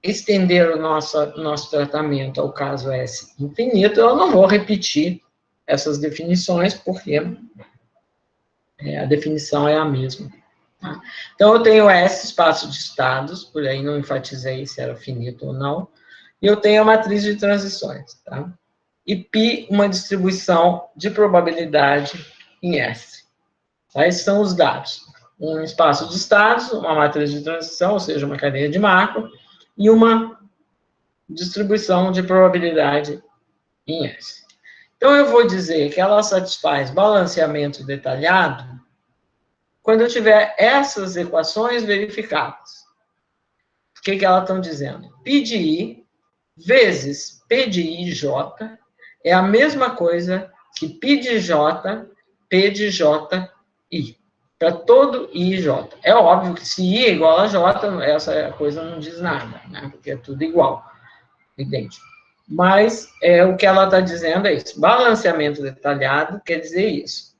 estender o nosso tratamento ao caso S infinito, eu não vou repetir essas definições, porque a definição é a mesma. Tá? Então, eu tenho S, espaço de estados, por aí não enfatizei se era finito ou não, e eu tenho a matriz de transições. Tá? e π uma distribuição de probabilidade em S. Tá? Esses são os dados. Um espaço de estados, uma matriz de transição, ou seja, uma cadeia de macro, e uma distribuição de probabilidade em S. Então, eu vou dizer que ela satisfaz balanceamento detalhado quando eu tiver essas equações verificadas. O que elas estão dizendo? Π de I vezes P de IJ é a mesma coisa que π de J, P de JI. Para todo I e J. É óbvio que se I é igual a J, essa coisa não diz nada, né? Porque é tudo igual, idêntico. Mas o que ela está dizendo é isso. Balanceamento detalhado quer dizer isso.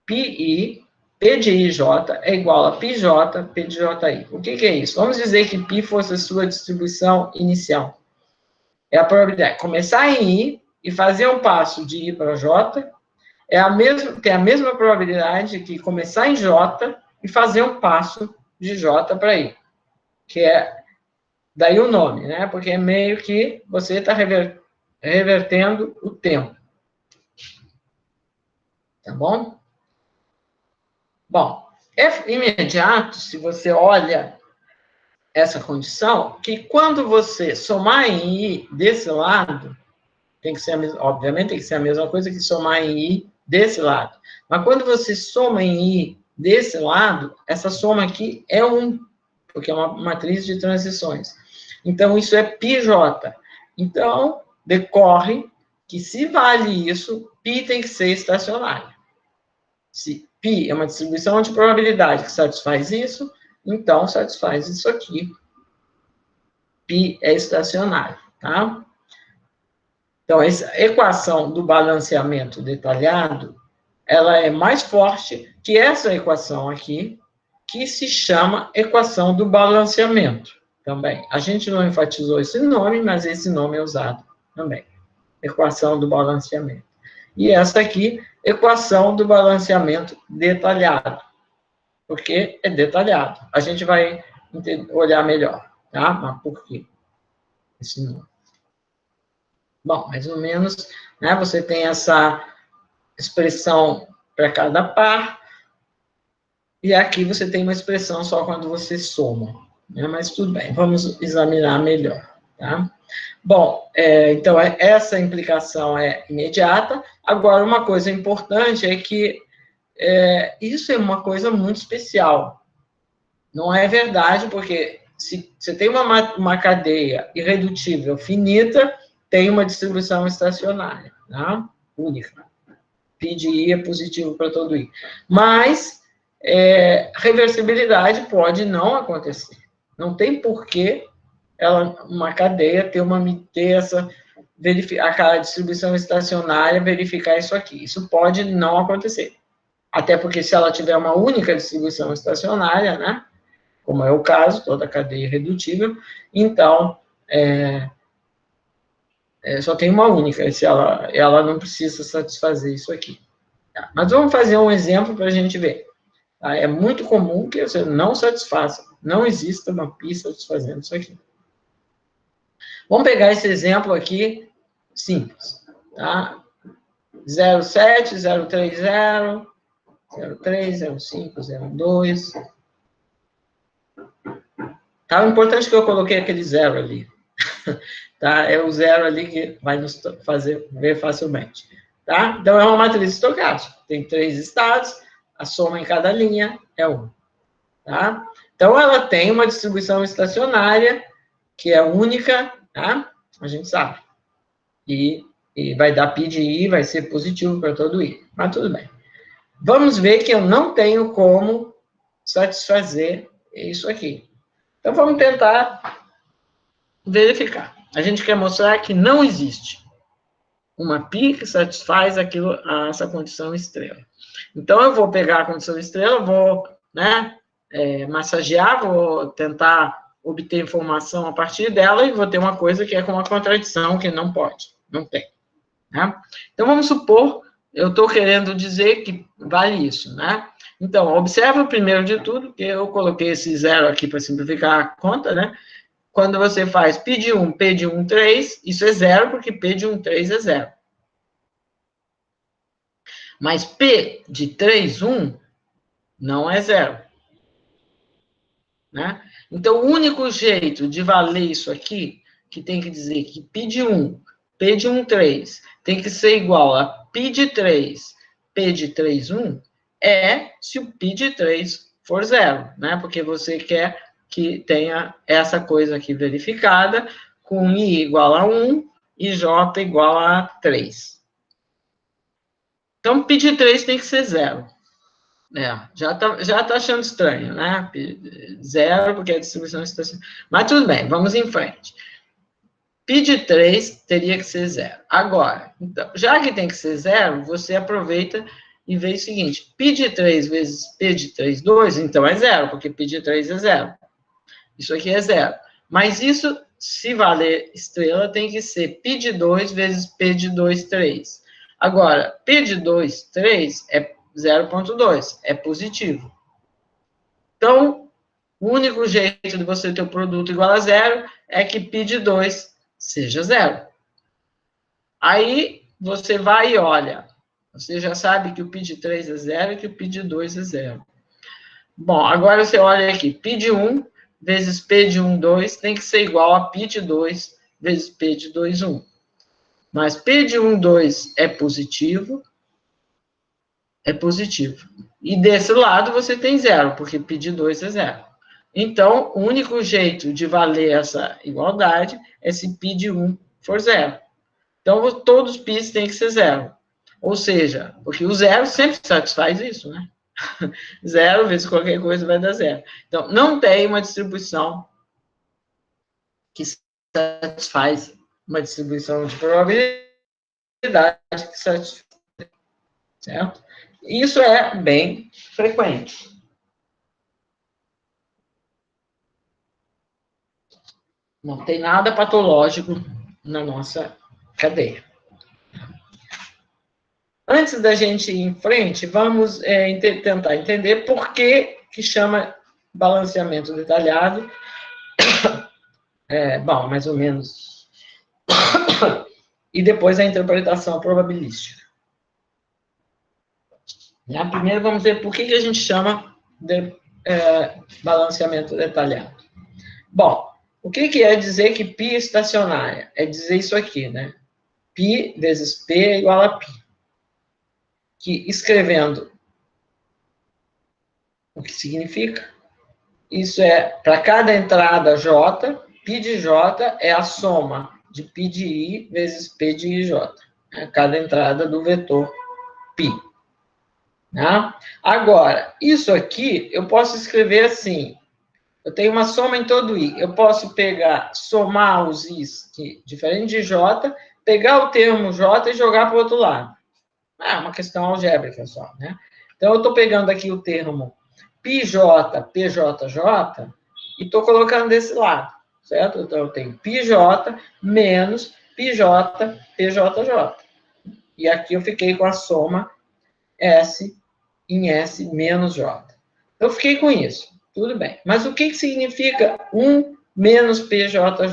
Πi, P de IJ é igual a PJ, P de JI. O que é isso? Vamos dizer que π fosse a sua distribuição inicial. É a probabilidade. Começar em I e fazer um passo de I para J tem a mesma probabilidade que começar em J e fazer um passo de J para I. Que é daí o nome, né? Porque é meio que você está revertendo o tempo. Tá bom? Bom, é imediato, se você olha essa condição, que quando você somar em I desse lado, tem que ser obviamente tem que ser a mesma coisa que somar em I desse lado. Mas quando você soma em I desse lado, essa soma aqui é 1, porque é uma matriz de transições. Então, isso é πJ. Então, decorre que se vale isso, π tem que ser estacionário. Se π é uma distribuição de probabilidade que satisfaz isso, então satisfaz isso aqui. π é estacionário, tá? Então, essa equação do balanceamento detalhado, ela é mais forte que essa equação aqui, que se chama equação do balanceamento também. A gente não enfatizou esse nome, mas esse nome é usado também. Equação do balanceamento. E essa aqui, equação do balanceamento detalhado. Porque é detalhado. A gente vai olhar melhor, tá? Mas por quê? Esse nome. Bom, mais ou menos, né? Você tem essa expressão para cada par, e aqui você tem uma expressão só quando você soma. Né? Mas tudo bem, vamos examinar melhor. Tá? Bom, então essa implicação é imediata. Agora, uma coisa importante é que isso é uma coisa muito especial. Não é verdade, porque se você tem uma cadeia irredutível finita, tem uma distribuição estacionária, tá? Única. Π de I é positivo para todo I. Mas reversibilidade pode não acontecer. Não tem porquê uma cadeia ter a distribuição estacionária verificar isso aqui. Isso pode não acontecer. Até porque se ela tiver uma única distribuição estacionária, né? Como é o caso, toda cadeia irredutível, então só tem uma única, se ela não precisa satisfazer isso aqui. Tá? Mas vamos fazer um exemplo para a gente ver. Tá? É muito comum que você não satisfaça, não exista uma π satisfazendo isso aqui. Vamos pegar esse exemplo aqui, simples. Tá? 0,7, 0,30, 0,3, 0,5, 0,2. Tá? O importante é que eu coloquei aquele zero ali. Tá? É o zero ali que vai nos fazer ver facilmente. Tá? Então, é uma matriz estocástica. Tem 3 estados, a soma em cada linha é 1. Tá? Então, ela tem uma distribuição estacionária, que é única, tá? A gente sabe. E vai dar π de I, vai ser positivo para todo I. Mas tudo bem. Vamos ver que eu não tenho como satisfazer isso aqui. Então, vamos tentar verificar. A gente quer mostrar que não existe uma π que satisfaz essa condição estrela. Então, eu vou pegar a condição estrela, vou massagear, vou tentar obter informação a partir dela e vou ter uma coisa que é com uma contradição que não pode, não tem. Né? Então, vamos supor, eu estou querendo dizer que vale isso, né? Então, observa primeiro de tudo, que eu coloquei esse zero aqui para simplificar a conta, né? quando você faz P de 1, P de 1, 3, isso é zero, porque P de 1, 3 é zero. Mas P de 3, 1 não é zero. Né? Então, o único jeito de valer isso aqui, que tem que dizer que P de 1, P de 1, 3, tem que ser igual a P de 3, P de 3, 1, é se o P de 3 for zero, né? Porque você quer que tenha essa coisa aqui verificada, com I igual a 1 e J igual a 3. Então, P de 3 tem que ser zero. Já tá achando estranho, né? Zero, porque a distribuição está... Mas tudo bem, vamos em frente. P de 3 teria que ser zero. Agora, então, já que tem que ser zero, você aproveita e vê o seguinte, P de 3 vezes P de 3, 2, então é zero, porque P de 3 é zero. Isso aqui é zero. Mas isso, se valer estrela, tem que ser P de 2 vezes P de 2, 3. Agora, P de 2, 3 é 0,2, é positivo. Então, o único jeito de você ter o produto igual a zero é que P de 2 seja zero. Aí, você vai e olha. Você já sabe que o P de 3 é zero e que o P de 2 é zero. Bom, agora você olha aqui. P de 1 vezes P de 1, 2 tem que ser igual a P de 2 vezes P de 2, 1. Mas P de 1, 2 é positivo. É positivo. E desse lado você tem zero, porque P de 2 é zero. Então, o único jeito de valer essa igualdade é se P de 1 for zero. Então, todos os P's têm que ser zero. Ou seja, porque o zero sempre satisfaz isso, né? Zero vezes qualquer coisa vai dar zero. Então, não tem uma distribuição que satisfaz uma distribuição de probabilidade que satisfaz, certo? Isso é bem frequente. Não tem nada patológico na nossa cadeia. Antes da gente ir em frente, vamos tentar entender por que chama balanceamento detalhado. Bom, mais ou menos. E depois a interpretação probabilística. Primeiro vamos ver por que a gente chama de balanceamento detalhado. Bom, o que é dizer que π é estacionária? É dizer isso aqui, né? π vezes p é igual a π. Que escrevendo o que significa, isso é, para cada entrada j, π de j é a soma de π de i vezes p de ij. Cada entrada do vetor π. Agora, isso aqui eu posso escrever assim. Eu tenho uma soma em todo i. Eu posso somar os i's, diferente de j, pegar o termo j e jogar para o outro lado. É uma questão algébrica só, né? Então, eu estou pegando aqui o termo πj, pjj, e estou colocando desse lado, certo? Então, eu tenho πj menos πj, pjj. E aqui eu fiquei com a soma S em S menos J. Eu fiquei com isso. Tudo bem. Mas o que significa 1 menos PJJ?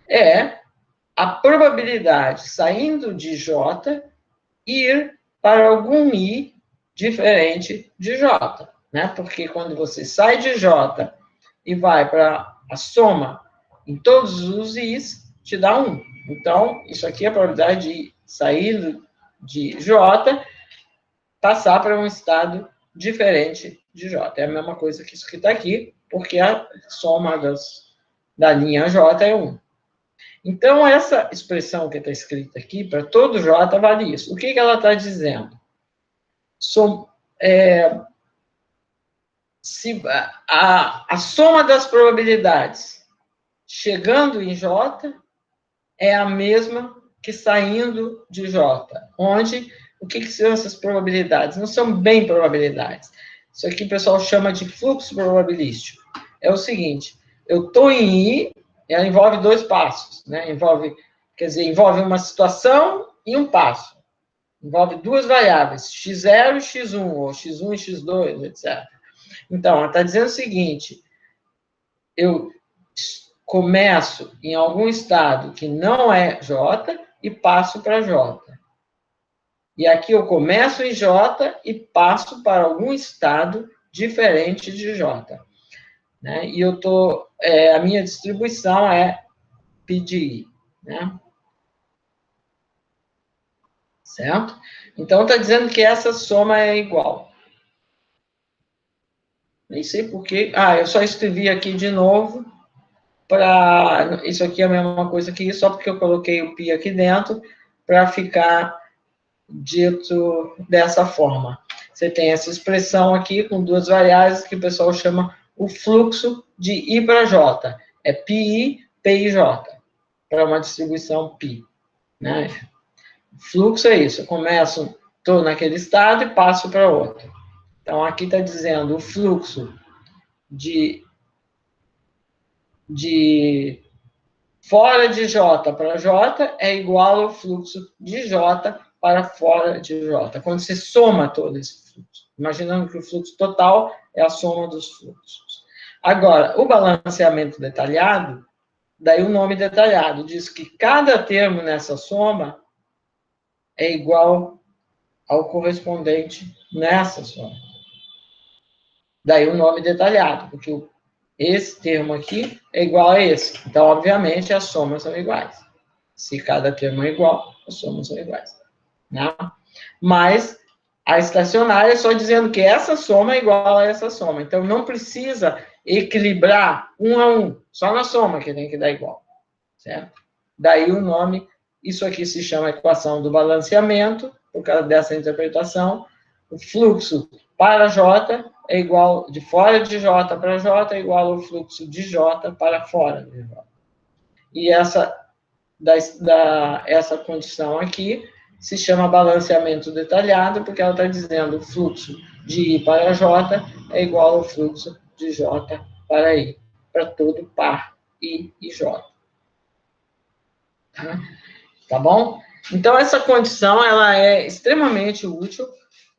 É a probabilidade, saindo de J, ir para algum I diferente de J. Né? Porque quando você sai de J e vai para a soma em todos os I's, te dá 1. Então, isso aqui é a probabilidade de sair de J, passar para um estado diferente de J. É a mesma coisa que isso que está aqui, porque a soma da linha J é 1. Então, essa expressão que está escrita aqui, para todo J, vale isso. O que ela está dizendo? A soma das probabilidades chegando em J é a mesma que saindo de J, onde o que são essas probabilidades? Não são bem probabilidades. Isso aqui o pessoal chama de fluxo probabilístico. É o seguinte, eu estou em I, ela envolve 2 passos, né? Envolve uma situação e um passo. Envolve 2 variáveis, x0 e x1, ou x1 e x2, etc. Então, ela está dizendo o seguinte, começo em algum estado que não é J e passo para J. E aqui eu começo em J e passo para algum estado diferente de J. Né? E a minha distribuição é π de I. Né? Certo? Então, está dizendo que essa soma é igual. Nem sei por quê. Eu só escrevi aqui de novo para... Isso aqui é a mesma coisa que isso, só porque eu coloquei o π aqui dentro, para ficar dito dessa forma. Você tem essa expressão aqui com duas variáveis que o pessoal chama o fluxo de I para J. É πI, PIJ, para uma distribuição π. Né? Fluxo é isso, eu começo, estou naquele estado e passo para outro. Então, aqui está dizendo o fluxo de fora de J para J é igual ao fluxo de J para fora de J, quando você soma todo esse fluxo. Imaginando que o fluxo total é a soma dos fluxos. Agora, o balanceamento detalhado, daí o nome detalhado, diz que cada termo nessa soma é igual ao correspondente nessa soma. Daí o nome detalhado, porque esse termo aqui é igual a esse. Então, obviamente, as somas são iguais. Se cada termo é igual, as somas são iguais. Né? Mas a estacionária é só dizendo que essa soma é igual a essa soma. Então, não precisa equilibrar 1 a 1. Só na soma que tem que dar igual. Certo? Daí o nome, isso aqui se chama equação do balanceamento, por causa dessa interpretação. O fluxo para J é igual, de fora de J para J é igual ao fluxo de J para fora de J. E essa condição aqui se chama balanceamento detalhado, porque ela está dizendo o fluxo de I para J é igual ao fluxo de J para I, para todo par I e J. Tá bom? Então, essa condição, ela é extremamente útil.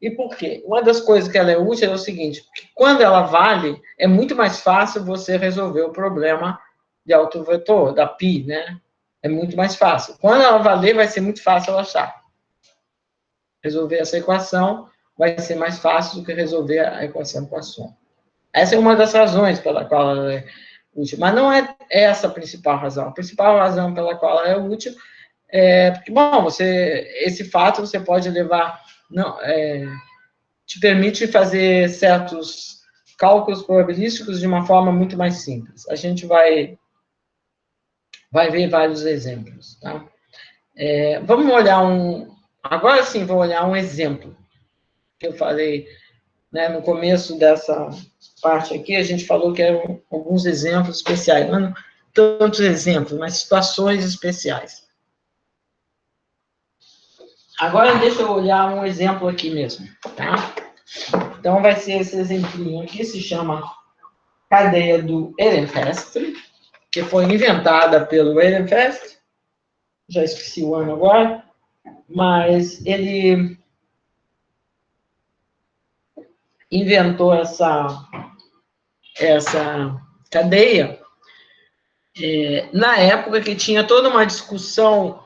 E por quê? Uma das coisas que ela é útil é o seguinte, porque quando ela vale, é muito mais fácil você resolver o problema de autovetor, da π, né? É muito mais fácil. Quando ela valer, vai ser muito fácil achar. Resolver essa equação vai ser mais fácil do que resolver a equação com a soma. Essa é uma das razões pela qual ela é útil. Mas não é essa a principal razão. A principal razão pela qual ela é útil é porque, bom, esse fato você pode levar... te permite fazer certos cálculos probabilísticos de uma forma muito mais simples. A gente vai ver vários exemplos. Tá? Vamos olhar agora sim, vou olhar um exemplo que eu falei, né, no começo dessa parte aqui, a gente falou que eram alguns exemplos especiais, não tantos exemplos, mas situações especiais. Agora, deixa eu olhar um exemplo aqui mesmo, tá? Então, vai ser esse exemplinho aqui, se chama cadeia do Ehrenfest, que foi inventada pelo Ehrenfest, já esqueci o ano agora, mas ele inventou essa cadeia na época que tinha toda uma discussão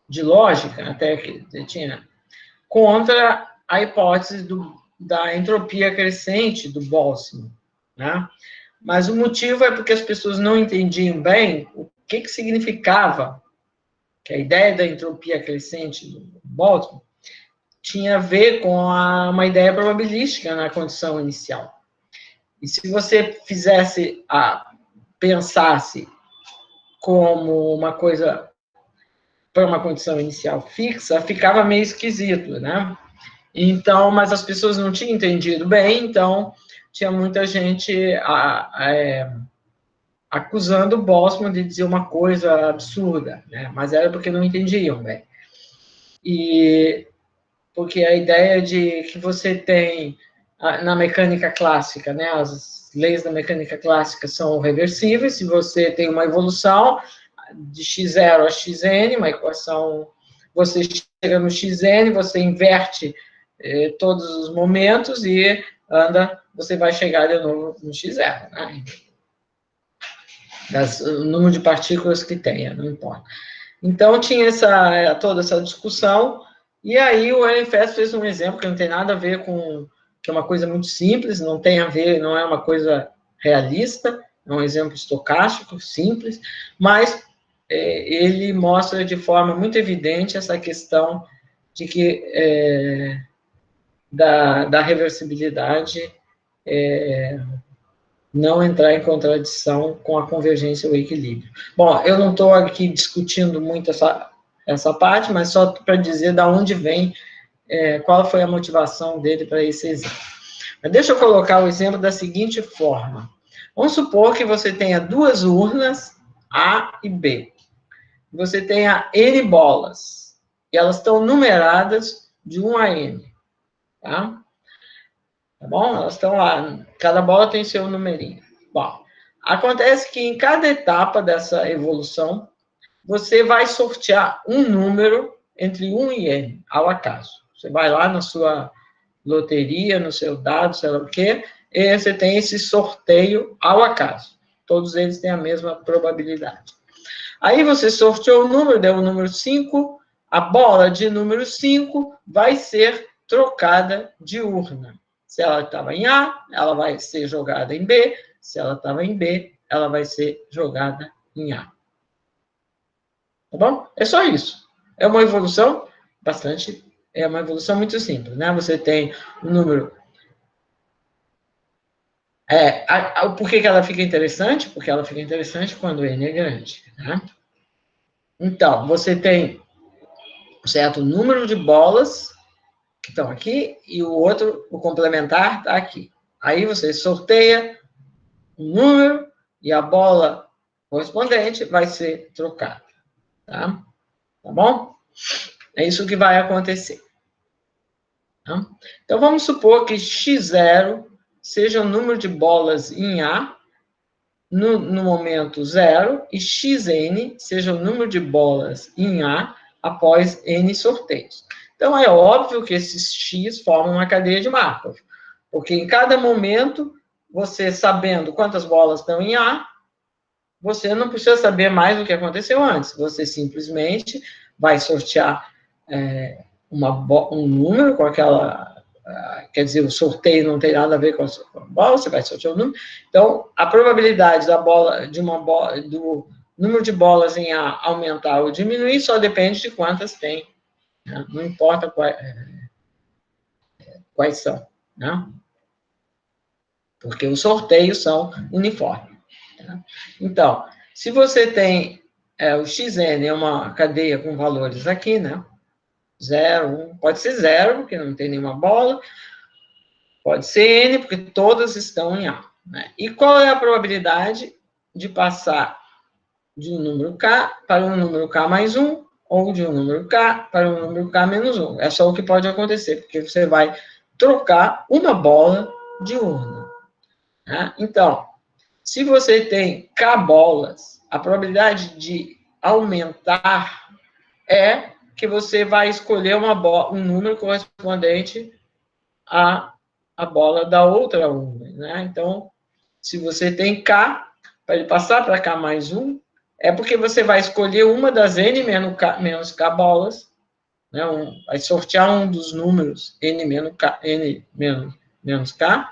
de lógica, até que tinha, contra a hipótese da entropia crescente do Boltzmann, né? Mas o motivo é porque as pessoas não entendiam bem o que significava, que a ideia da entropia crescente do Boltzmann tinha a ver com uma ideia probabilística na condição inicial. E se você pensasse como uma coisa para uma condição inicial fixa, ficava meio esquisito, né? Então, mas as pessoas não tinham entendido bem, então tinha muita gente acusando o Boltzmann de dizer uma coisa absurda, né? Mas era porque não entendiam bem. E porque a ideia de que você tem na mecânica clássica, né? As leis da mecânica clássica são reversíveis, se você tem uma evolução de x0 a xn, uma equação, você chega no xn, você inverte todos os momentos e você vai chegar de novo no x0, né? o número de partículas que tenha, não importa. Então, tinha toda essa discussão, e aí o NFS fez um exemplo que não tem nada a ver com, que é uma coisa muito simples, não tem a ver, não é uma coisa realista, é um exemplo estocástico, simples, mas ele mostra de forma muito evidente essa questão de que da reversibilidade não entrar em contradição com a convergência ou equilíbrio. Bom, eu não estou aqui discutindo muito essa parte, mas só para dizer de onde vem, qual foi a motivação dele para esse exemplo. Mas deixa eu colocar o exemplo da seguinte forma. Vamos supor que você tenha duas urnas, A e B. Você tenha N bolas, e elas estão numeradas de 1 a N, tá? Tá bom? Elas estão lá, cada bola tem seu numerinho. Bom, acontece que em cada etapa dessa evolução, você vai sortear um número entre 1 e N, ao acaso. Você vai lá na sua loteria, no seu dado, sei lá o quê, e você tem esse sorteio ao acaso. Todos eles têm a mesma probabilidade. Aí você sorteou o número, deu o número 5, a bola de número 5 vai ser trocada de urna. Se ela estava em A, ela vai ser jogada em B. Se ela estava em B, ela vai ser jogada em A. Tá bom? É só isso. É uma evolução muito simples, né? Você tem o número... por que ela fica interessante? Porque ela fica interessante quando N é grande, né? Então, você tem um certo número de bolas que estão aqui, e o outro, o complementar, está aqui. Aí você sorteia um número, e a bola correspondente vai ser trocada. Tá? Tá bom? É isso que vai acontecer. Tá? Então, vamos supor que x0 seja o número de bolas em A no momento 0, e xn seja o número de bolas em A após n sorteios. Então, é óbvio que esses x formam uma cadeia de Markov, porque em cada momento, você sabendo quantas bolas estão em A, você não precisa saber mais do que aconteceu antes, você simplesmente vai sortear um número com aquela... Quer dizer, o sorteio não tem nada a ver com a bola, você vai sortear o número. Então, a probabilidade do número de bolas em A aumentar ou diminuir só depende de quantas tem, né? Não importa quais são, né? Porque os sorteios são uniformes. Tá? Então, se você tem o xn é uma cadeia com valores aqui, né? 0, 1, pode ser 0, porque não tem nenhuma bola, pode ser n, porque todas estão em A. Né? E qual é a probabilidade de passar de um número k para um número k mais 1, ou de um número k para um número k menos 1? É só o que pode acontecer, porque você vai trocar uma bola de urna. Né? Então, se você tem k bolas, a probabilidade de aumentar é que você vai escolher um número correspondente à bola da outra urna. Né? Então, se você tem k, para ele passar para k mais 1, é porque você vai escolher uma das n menos k bolas, né? Vai sortear um dos números n menos k,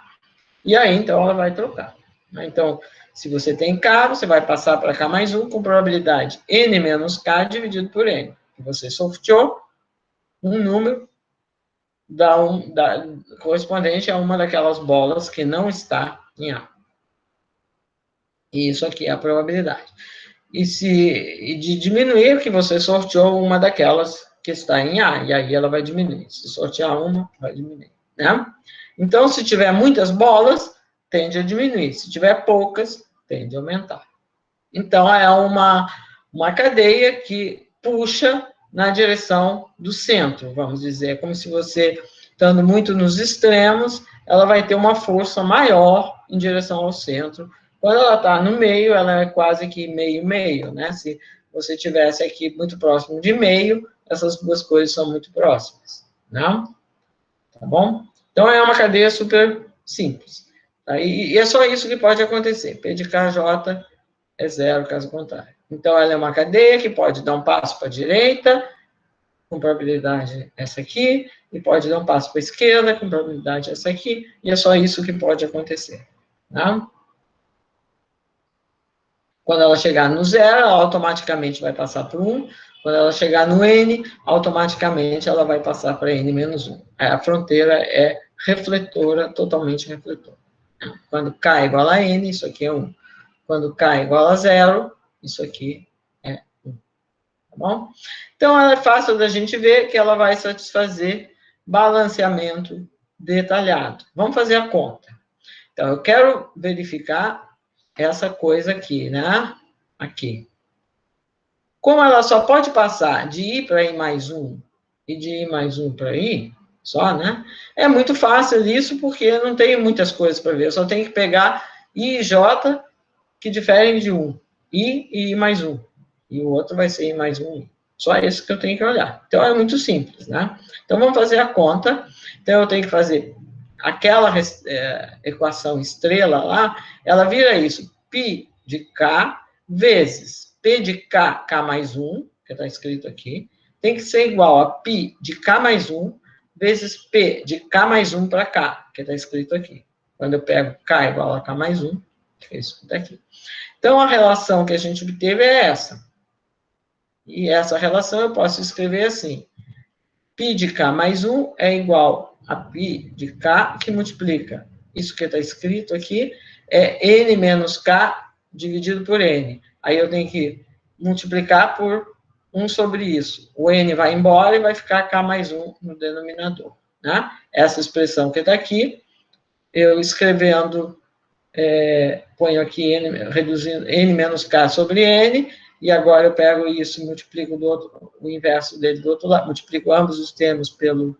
e aí, então, ela vai trocar. Né? Então, se você tem k, você vai passar para k mais 1 com probabilidade n menos k dividido por n. Você sorteou um número correspondente a uma daquelas bolas que não está em A. E isso aqui é a probabilidade. E de diminuir, que você sorteou uma daquelas que está em A, e aí ela vai diminuir. Se sortear uma, vai diminuir. Né? Então, se tiver muitas bolas, tende a diminuir. Se tiver poucas, tende a aumentar. Então, é uma cadeia que puxa na direção do centro, vamos dizer. Como se você, estando muito nos extremos, ela vai ter uma força maior em direção ao centro. Quando ela está no meio, ela é quase que meio-meio, né? Se você tivesse aqui muito próximo de meio, essas duas coisas são muito próximas, não? Tá bom? Então, é uma cadeia super simples. Tá? E é só isso que pode acontecer. P de KJ é zero, caso contrário. Então, ela é uma cadeia que pode dar um passo para a direita, com probabilidade essa aqui, e pode dar um passo para a esquerda, com probabilidade essa aqui, e é só isso que pode acontecer. Tá? Quando ela chegar no zero, ela automaticamente vai passar para 1. Quando ela chegar no n, automaticamente ela vai passar para n menos 1. A fronteira é refletora, totalmente refletora. Quando k é igual a n, isso aqui é 1. Quando k é igual a 0, isso aqui é 1. Tá bom? Então, ela é fácil da gente ver que ela vai satisfazer balanceamento detalhado. Vamos fazer a conta. Então, eu quero verificar essa coisa aqui, né? Aqui. Como ela só pode passar de I para I mais 1 e de I mais 1 para I, só, né? É muito fácil isso, porque não tem muitas coisas para ver. Eu só tenho que pegar I e J, que diferem de 1. I e I mais 1. E o outro vai ser I mais 1. Só isso que eu tenho que olhar. Então, é muito simples, né? Então, vamos fazer a conta. Então, eu tenho que fazer aquela equação estrela lá, ela vira isso, π de k vezes p de k, k mais 1, que está escrito aqui, tem que ser igual a π de k mais 1 vezes p de k mais 1 para k, que está escrito aqui. Quando eu pego k igual a k mais 1, é isso que está aqui. Então, a relação que a gente obteve é essa. E essa relação eu posso escrever assim. π de k mais 1 é igual a π de k, que multiplica. Isso que está escrito aqui é n menos k dividido por n. Aí eu tenho que multiplicar por 1 sobre isso. O n vai embora e vai ficar k mais 1 no denominador. Né? Essa expressão que está aqui, eu escrevendo, ponho aqui n, reduzindo n menos k sobre n, e agora eu pego isso e multiplico o inverso dele do outro lado, multiplico ambos os termos pelo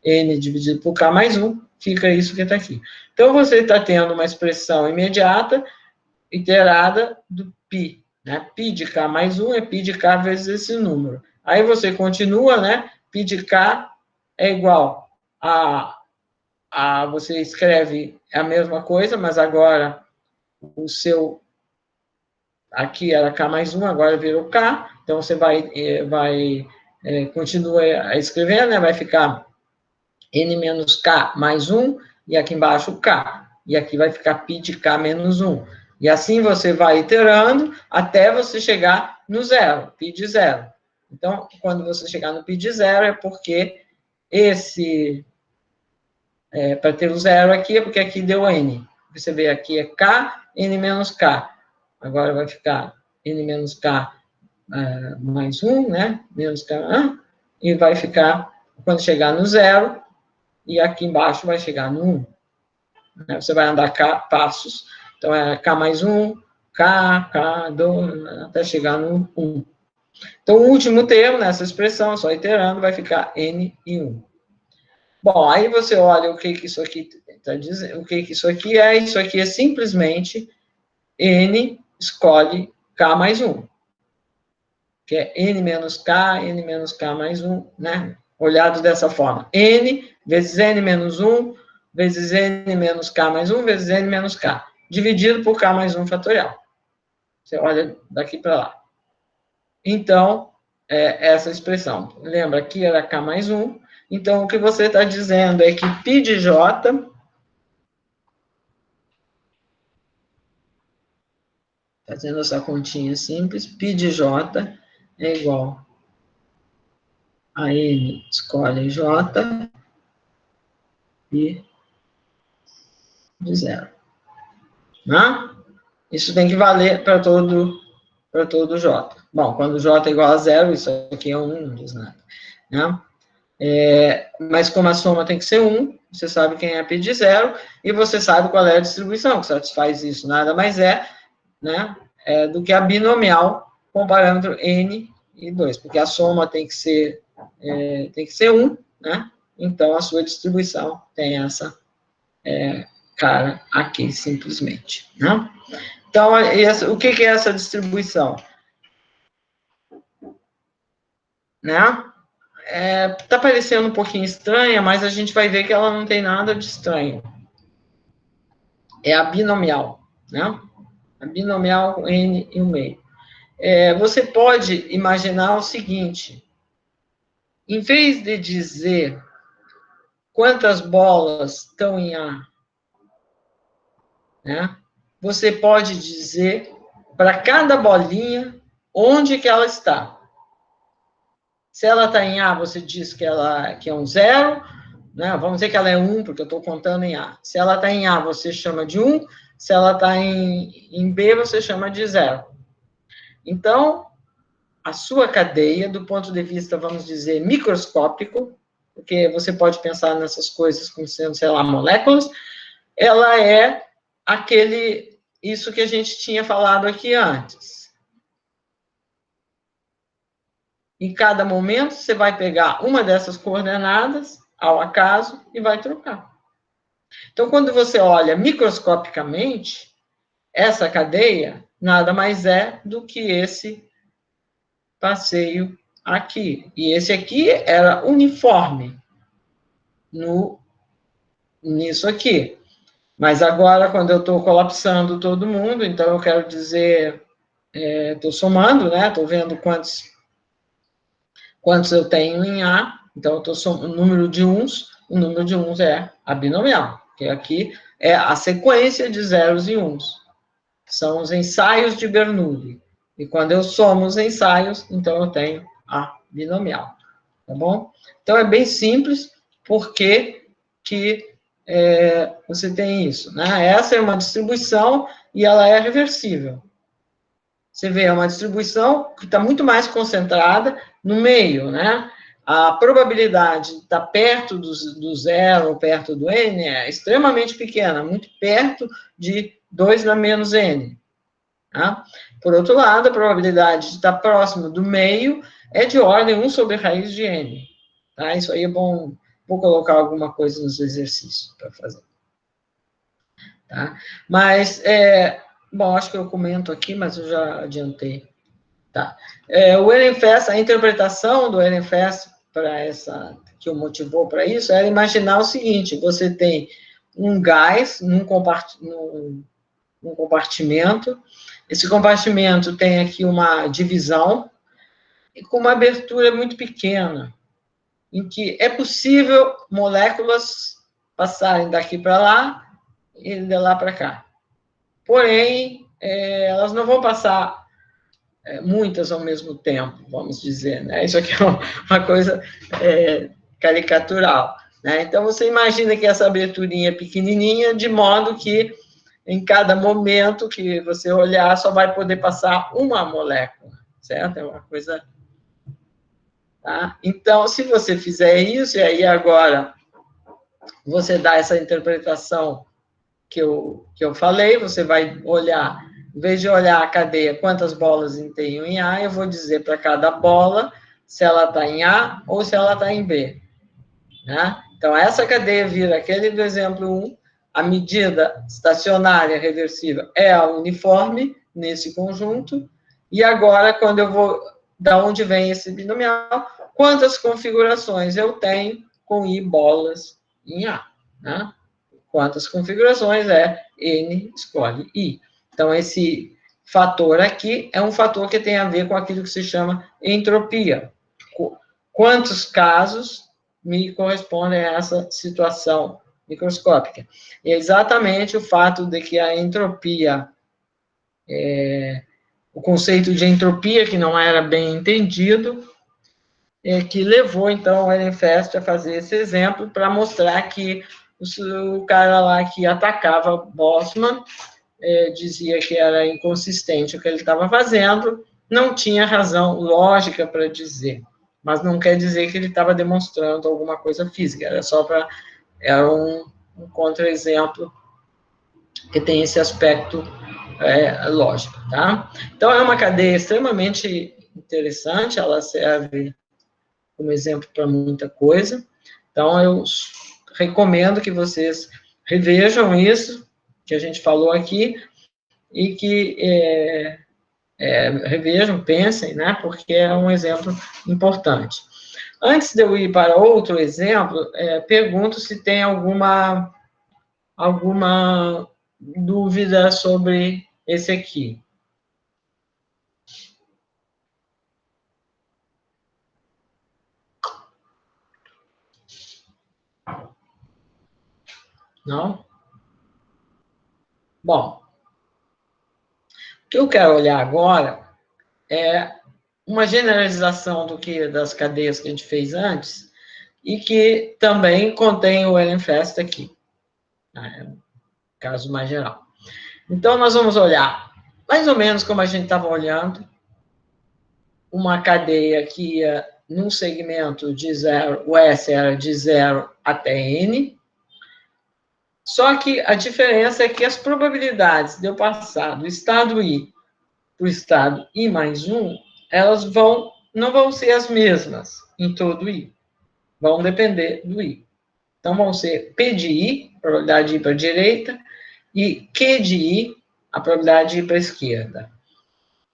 n dividido por k mais 1, fica isso que está aqui. Então, você está tendo uma expressão imediata, iterada do π. Né? Π de k mais 1 é π de k vezes esse número. Aí você continua, né? π de k é igual você escreve a mesma coisa, mas agora o seu aqui era k mais 1, agora virou k, então você continua escrevendo, né? Vai ficar n menos k mais 1, e aqui embaixo k, e aqui vai ficar π de k menos 1. E assim você vai iterando até você chegar no zero, π de zero. Então, quando você chegar no π de zero, é porque para ter o zero aqui, é porque aqui deu n. Você vê aqui é k, n menos k. Agora vai ficar n menos k mais 1, né? Menos k, e vai ficar, quando chegar no zero, e aqui embaixo vai chegar no 1. Né? Você vai andar k passos, então é k mais 1, k, 2, até chegar no 1. Então, o último termo nessa expressão, só iterando, vai ficar n e 1. Bom, aí você olha o que isso aqui está dizendo, o que isso aqui é. Isso aqui é simplesmente n escolhe k mais 1. Que é n menos k mais 1, né? Olhado dessa forma. N vezes n menos 1, vezes n menos k mais 1, vezes n menos k. Dividido por k mais 1 fatorial. Você olha daqui para lá. Então, essa expressão. Lembra, aqui era k mais 1. Então, o que você está dizendo é que π de j... Fazendo essa continha simples, π de j é igual a n escolhe j e de zero. Né? Isso tem que valer para todo j. Bom, quando j é igual a zero, isso aqui é 1, não diz nada. Né? Mas como a soma tem que ser 1, você sabe quem é π de zero, e você sabe qual é a distribuição que satisfaz isso. Nada mais né, do que a binomial com o parâmetro n e 2, porque a soma tem que ser 1, né? Então, a sua distribuição tem essa cara aqui, simplesmente. Né? Então, o que é essa distribuição? Né? Tá parecendo um pouquinho estranha, mas a gente vai ver que ela não tem nada de estranho. É a binomial, né? A binomial com N e o meio. Você pode imaginar o seguinte, em vez de dizer quantas bolas estão em A, né, você pode dizer para cada bolinha onde que ela está. Se ela está em A, você diz que é um 0, né? Vamos dizer que ela é 1, porque eu estou contando em A. Se ela está em A, você chama de 1. Se ela está em B, você chama de 0. Então, a sua cadeia, do ponto de vista, vamos dizer, microscópico, porque você pode pensar nessas coisas como sendo, sei lá, moléculas, ela é isso que a gente tinha falado aqui antes. Em cada momento, você vai pegar uma dessas coordenadas, ao acaso, e vai trocar. Então, quando você olha microscopicamente, essa cadeia nada mais é do que esse passeio aqui. E esse aqui era uniforme nisso aqui. Mas agora, quando eu estou colapsando todo mundo, então eu quero dizer, estou somando, né? Estou vendo quantos eu tenho em A, então eu estou somando o número de uns é a binomial, que aqui é a sequência de zeros e uns. São os ensaios de Bernoulli. E quando eu somo os ensaios, então eu tenho a binomial. Tá bom? Então é bem simples, porque você tem isso, né? Essa é uma distribuição e ela é reversível. Você vê, é uma distribuição que está muito mais concentrada no meio, né? A probabilidade de estar perto do zero ou perto do n é extremamente pequena, muito perto de 2 na menos n. Tá? Por outro lado, a probabilidade de estar próximo do meio é de ordem 1 sobre raiz de n. Tá? Isso aí é bom, vou colocar alguma coisa nos exercícios para fazer. Tá? Mas, bom, acho que eu comento aqui, mas eu já adiantei. Tá. O Ehrenfest, a interpretação do Ehrenfest para essa, que o motivou para isso, era imaginar o seguinte, você tem um gás num compartimento, esse compartimento tem aqui uma divisão, e com uma abertura muito pequena, em que é possível moléculas passarem daqui para lá e de lá para cá. Porém, elas não vão passar muitas ao mesmo tempo, vamos dizer, né? Isso aqui é uma coisa caricatural, né? Então, você imagina que essa aberturinha é pequenininha, de modo que em cada momento que você olhar, só vai poder passar uma molécula, certo? É uma coisa... Tá? Então, se você fizer isso, e aí agora você dá essa interpretação que eu falei, você vai olhar, em vez de olhar a cadeia, quantas bolas tenho em A, eu vou dizer para cada bola se ela está em A ou se ela está em B. Né? Então, essa cadeia vira aquele do exemplo 1, a medida estacionária reversível é a uniforme nesse conjunto, e agora, quando eu vou, da onde vem esse binomial, quantas configurações eu tenho com I bolas em A, né? Quantas configurações N escolhe I. Então, esse fator aqui é um fator que tem a ver com aquilo que se chama entropia. Quantos casos me correspondem a essa situação microscópica? E é exatamente o fato de que a entropia, o conceito de entropia, que não era bem entendido, que levou, então, o Ehrenfest a fazer esse exemplo para mostrar que o cara lá que atacava Boltzmann dizia que era inconsistente o que ele estava fazendo, não tinha razão lógica para dizer, mas não quer dizer que ele estava demonstrando alguma coisa física, era um contra-exemplo que tem esse aspecto lógico, tá? Então, é uma cadeia extremamente interessante, ela serve como exemplo para muita coisa, então eu recomendo que vocês revejam isso que a gente falou aqui e que revejam, pensem, né, porque é um exemplo importante. Antes de eu ir para outro exemplo, pergunto se tem alguma dúvida sobre esse aqui. Não? Bom, o que eu quero olhar agora é uma generalização das cadeias que a gente fez antes e que também contém o Ehrenfest aqui, né? Caso mais geral. Então, nós vamos olhar mais ou menos como a gente estava olhando, uma cadeia que ia num segmento de 0, o S era de 0 até N, só que a diferença é que as probabilidades de eu passar do estado I para o estado I mais 1, elas não vão ser as mesmas em todo I, vão depender do I. Então, vão ser P de I, a probabilidade de ir para a direita, e Q de I, a probabilidade de ir para a esquerda.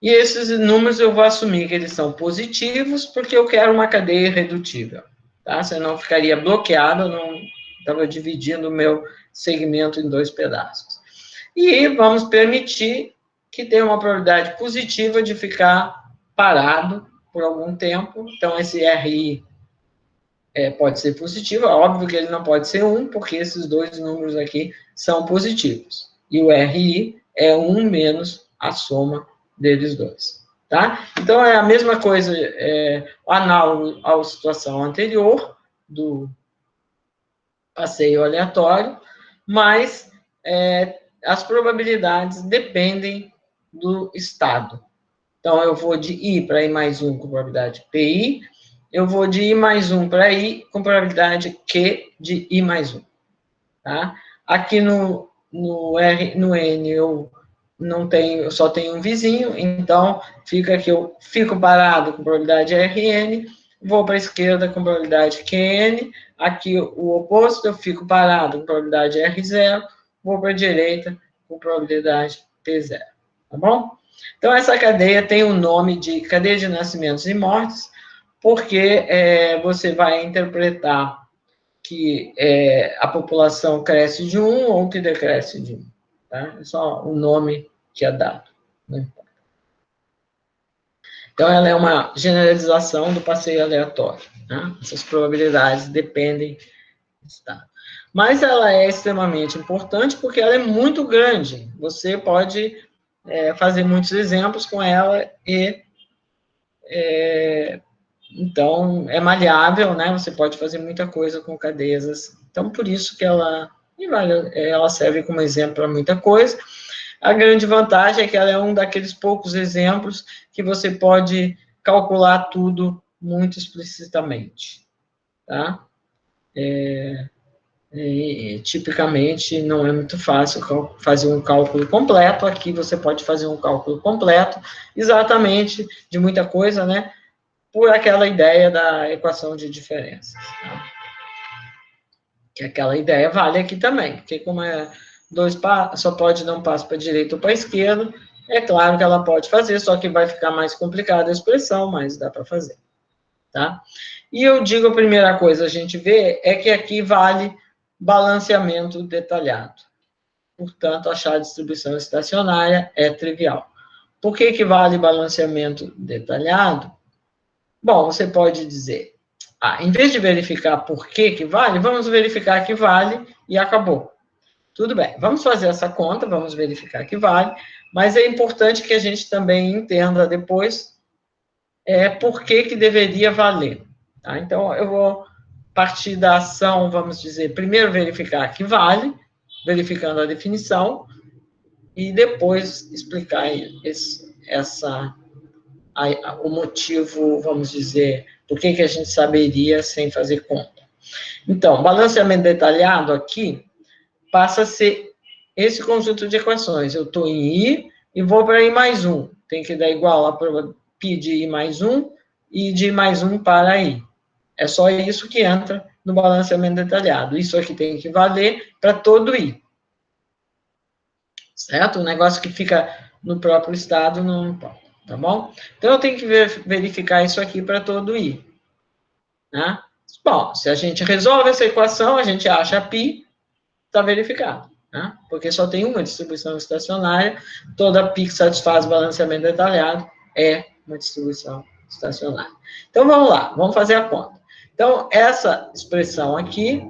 E esses números eu vou assumir que eles são positivos, porque eu quero uma cadeia irredutível. Tá? Senão ficaria bloqueado, eu não estava dividindo o meu segmento em 2 pedaços. E vamos permitir que tenha uma probabilidade positiva de ficar parado por algum tempo. Então, esse RI pode ser positivo, é óbvio que ele não pode ser 1, porque esses dois números aqui são positivos. E o RI é 1 menos a soma deles dois. Tá? Então, é a mesma coisa, análogo à situação anterior, do passeio aleatório, mas as probabilidades dependem do estado. Então, eu vou de I para I mais 1 com probabilidade PI, eu vou de I mais 1 para I com probabilidade Q de I mais 1. Tá? Aqui no N eu não tenho, eu só tenho um vizinho, então fica que eu fico parado com probabilidade RN, vou para a esquerda com probabilidade QN, aqui o oposto, eu fico parado com probabilidade R0, vou para a direita com probabilidade P0. Tá bom? Então, essa cadeia tem o nome de cadeia de nascimentos e mortes, porque você vai interpretar que a população cresce de 1 ou que decresce de 1. Tá? É só o nome que é dado. Né? Então, ela é uma generalização do passeio aleatório. Né? Essas probabilidades dependem do estado. Mas ela é extremamente importante porque ela é muito grande. Você pode fazer muitos exemplos com ela e então é maleável, né? Você pode fazer muita coisa com cadeias assim. Então, por isso que ela serve como exemplo para muita coisa. A grande vantagem é que ela é um daqueles poucos exemplos que você pode calcular tudo muito explicitamente, tá? Tipicamente, não é muito fácil fazer um cálculo completo. Aqui você pode fazer um cálculo completo, exatamente, de muita coisa, né? Por aquela ideia da equação de diferenças. Tá? Que aquela ideia vale aqui também, porque como só pode dar um passo para a direita ou para a esquerda, é claro que ela pode fazer, só que vai ficar mais complicada a expressão, mas dá para fazer. Tá? E eu digo, a primeira coisa a gente vê é que aqui vale balanceamento detalhado. Portanto, achar a distribuição estacionária é trivial. Por que vale balanceamento detalhado? Bom, você pode dizer, em vez de verificar por que vale, vamos verificar que vale e acabou. Tudo bem, vamos fazer essa conta, vamos verificar que vale, mas é importante que a gente também entenda depois por que deveria valer. Tá? Então, eu vou partir da ação, vamos dizer, primeiro verificar que vale, verificando a definição, e depois explicar o motivo, vamos dizer, por que a gente saberia sem fazer conta. Então, balanceamento detalhado aqui passa a ser esse conjunto de equações. Eu estou em I e vou para I mais 1. Tem que dar igual a π de I mais 1 e de I mais 1 para I. É só isso que entra no balanceamento detalhado. Isso aqui tem que valer para todo I. Certo? O negócio que fica no próprio estado não importa. Tá bom? Então, eu tenho que verificar isso aqui para todo I. Né? Bom, se a gente resolve essa equação, a gente acha π, está verificado. né? Porque só tem uma distribuição estacionária, toda π que satisfaz balanceamento detalhado é uma distribuição estacionária. Então, vamos lá, vamos fazer a conta. Então, essa expressão aqui,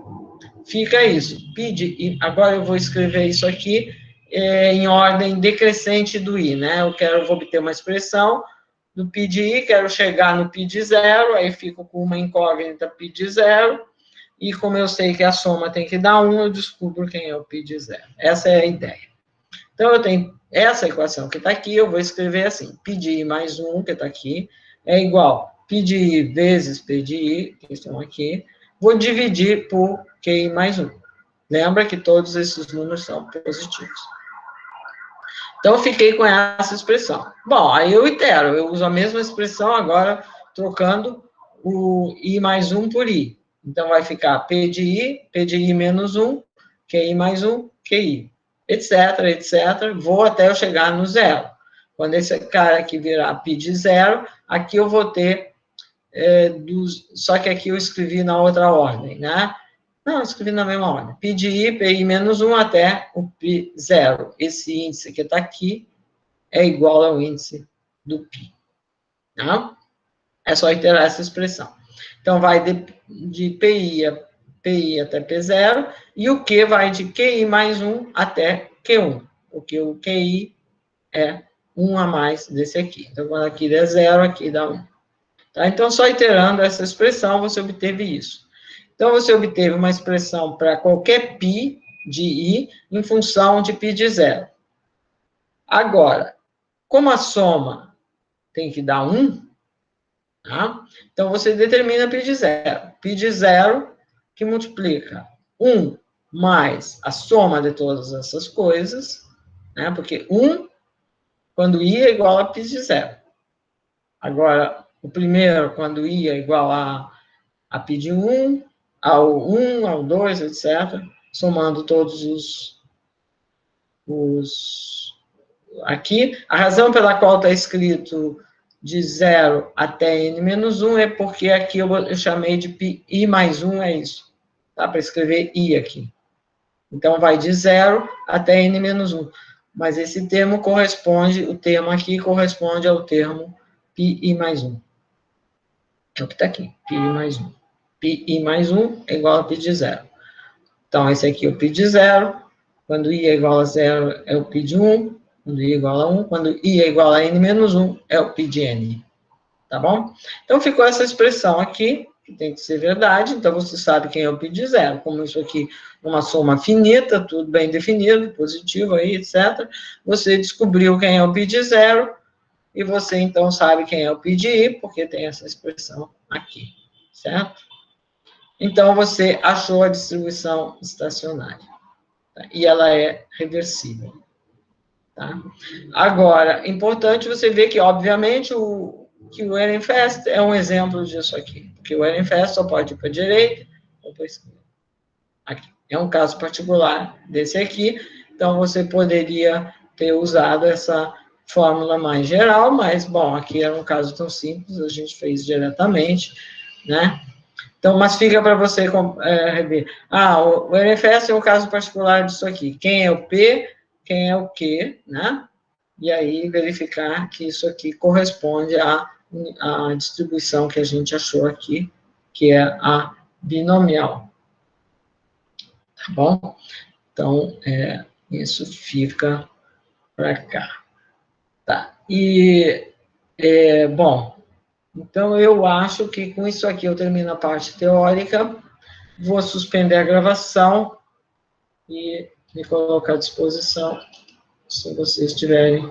fica isso, π de i, agora eu vou escrever isso aqui em ordem decrescente do i, né? Vou obter uma expressão do π de i, quero chegar no π de zero, aí fico com uma incógnita π de zero, e como eu sei que a soma tem que dar 1, eu descubro quem é o π de zero. Essa é a ideia. Então, eu tenho essa equação que está aqui, eu vou escrever assim, π de i mais 1, que está aqui, é igual π de i vezes P de i, que estão aqui, vou dividir por QI mais 1. Lembra que todos esses números são positivos. Então, eu fiquei com essa expressão. Bom, aí eu itero, eu uso a mesma expressão agora, trocando o i mais 1 por i. Então, vai ficar P de i menos 1, QI mais 1, QI, etc, etc. Vou até eu chegar no zero. Quando esse cara aqui virar π de zero, aqui eu vou ter, só que aqui eu escrevi na outra ordem, né? Não, eu escrevi na mesma ordem. π de i, pi menos 1 até o π zero. Esse índice que está aqui é igual ao índice do π. Tá? É só iterar essa expressão. Então, vai de PI até P0, e o Q vai de QI mais 1 até Q1, porque o QI é 1 a mais desse aqui. Então, quando aqui der 0, aqui dá 1. Tá? Então, só iterando essa expressão, você obteve isso. Então, você obteve uma expressão para qualquer π de i em função de π de 0. Agora, como a soma tem que dar 1, tá? Então, você determina π de 0. π de 0 que multiplica 1 mais a soma de todas essas coisas, né? Porque 1, quando i é igual a π de 0. Agora, o primeiro, quando i é igual a π de 1, ao 1, ao 2, etc., somando todos aqui. A razão pela qual está escrito de 0 até n menos 1 é porque aqui eu chamei de i mais 1, é isso. Tá? Para escrever i aqui. Então, vai de 0 até n menos 1. Mas esse termo corresponde, o termo aqui corresponde ao termo pi mais 1. É o que está aqui, pi mais 1. Pi mais 1 é igual a π de 0. Então, esse aqui é o π de 0. Quando i é igual a 0, é o π de 1. Quando i é igual a 1. Quando i é igual a n menos 1, é o π de n. Tá bom? Então, ficou essa expressão aqui, que tem que ser verdade. Então, você sabe quem é o π de 0. Como isso aqui é uma soma finita, tudo bem definido, positivo aí, etc. Você descobriu quem é o π de 0. E você, então, sabe quem é o π de i, porque tem essa expressão aqui. Certo? Então, você achou a distribuição estacionária. Tá? E ela é reversível. Tá? Agora, importante você ver que, obviamente, que o Ehrenfest é um exemplo disso aqui. Porque o Ehrenfest só pode ir para a direita ou para a esquerda. Aqui. É um caso particular desse aqui. Então, você poderia ter usado essa fórmula mais geral, mas, bom, aqui era um caso tão simples, a gente fez diretamente, né? Então, mas fica para você rever. O NFS é um caso particular disso aqui. Quem é o P, quem é o Q, né? E aí verificar que isso aqui corresponde à distribuição que a gente achou aqui, que é a binomial. Tá bom? Então, isso fica para cá. Tá. E, bom... Então, eu acho que com isso aqui eu termino a parte teórica, vou suspender a gravação e me colocar à disposição se vocês tiverem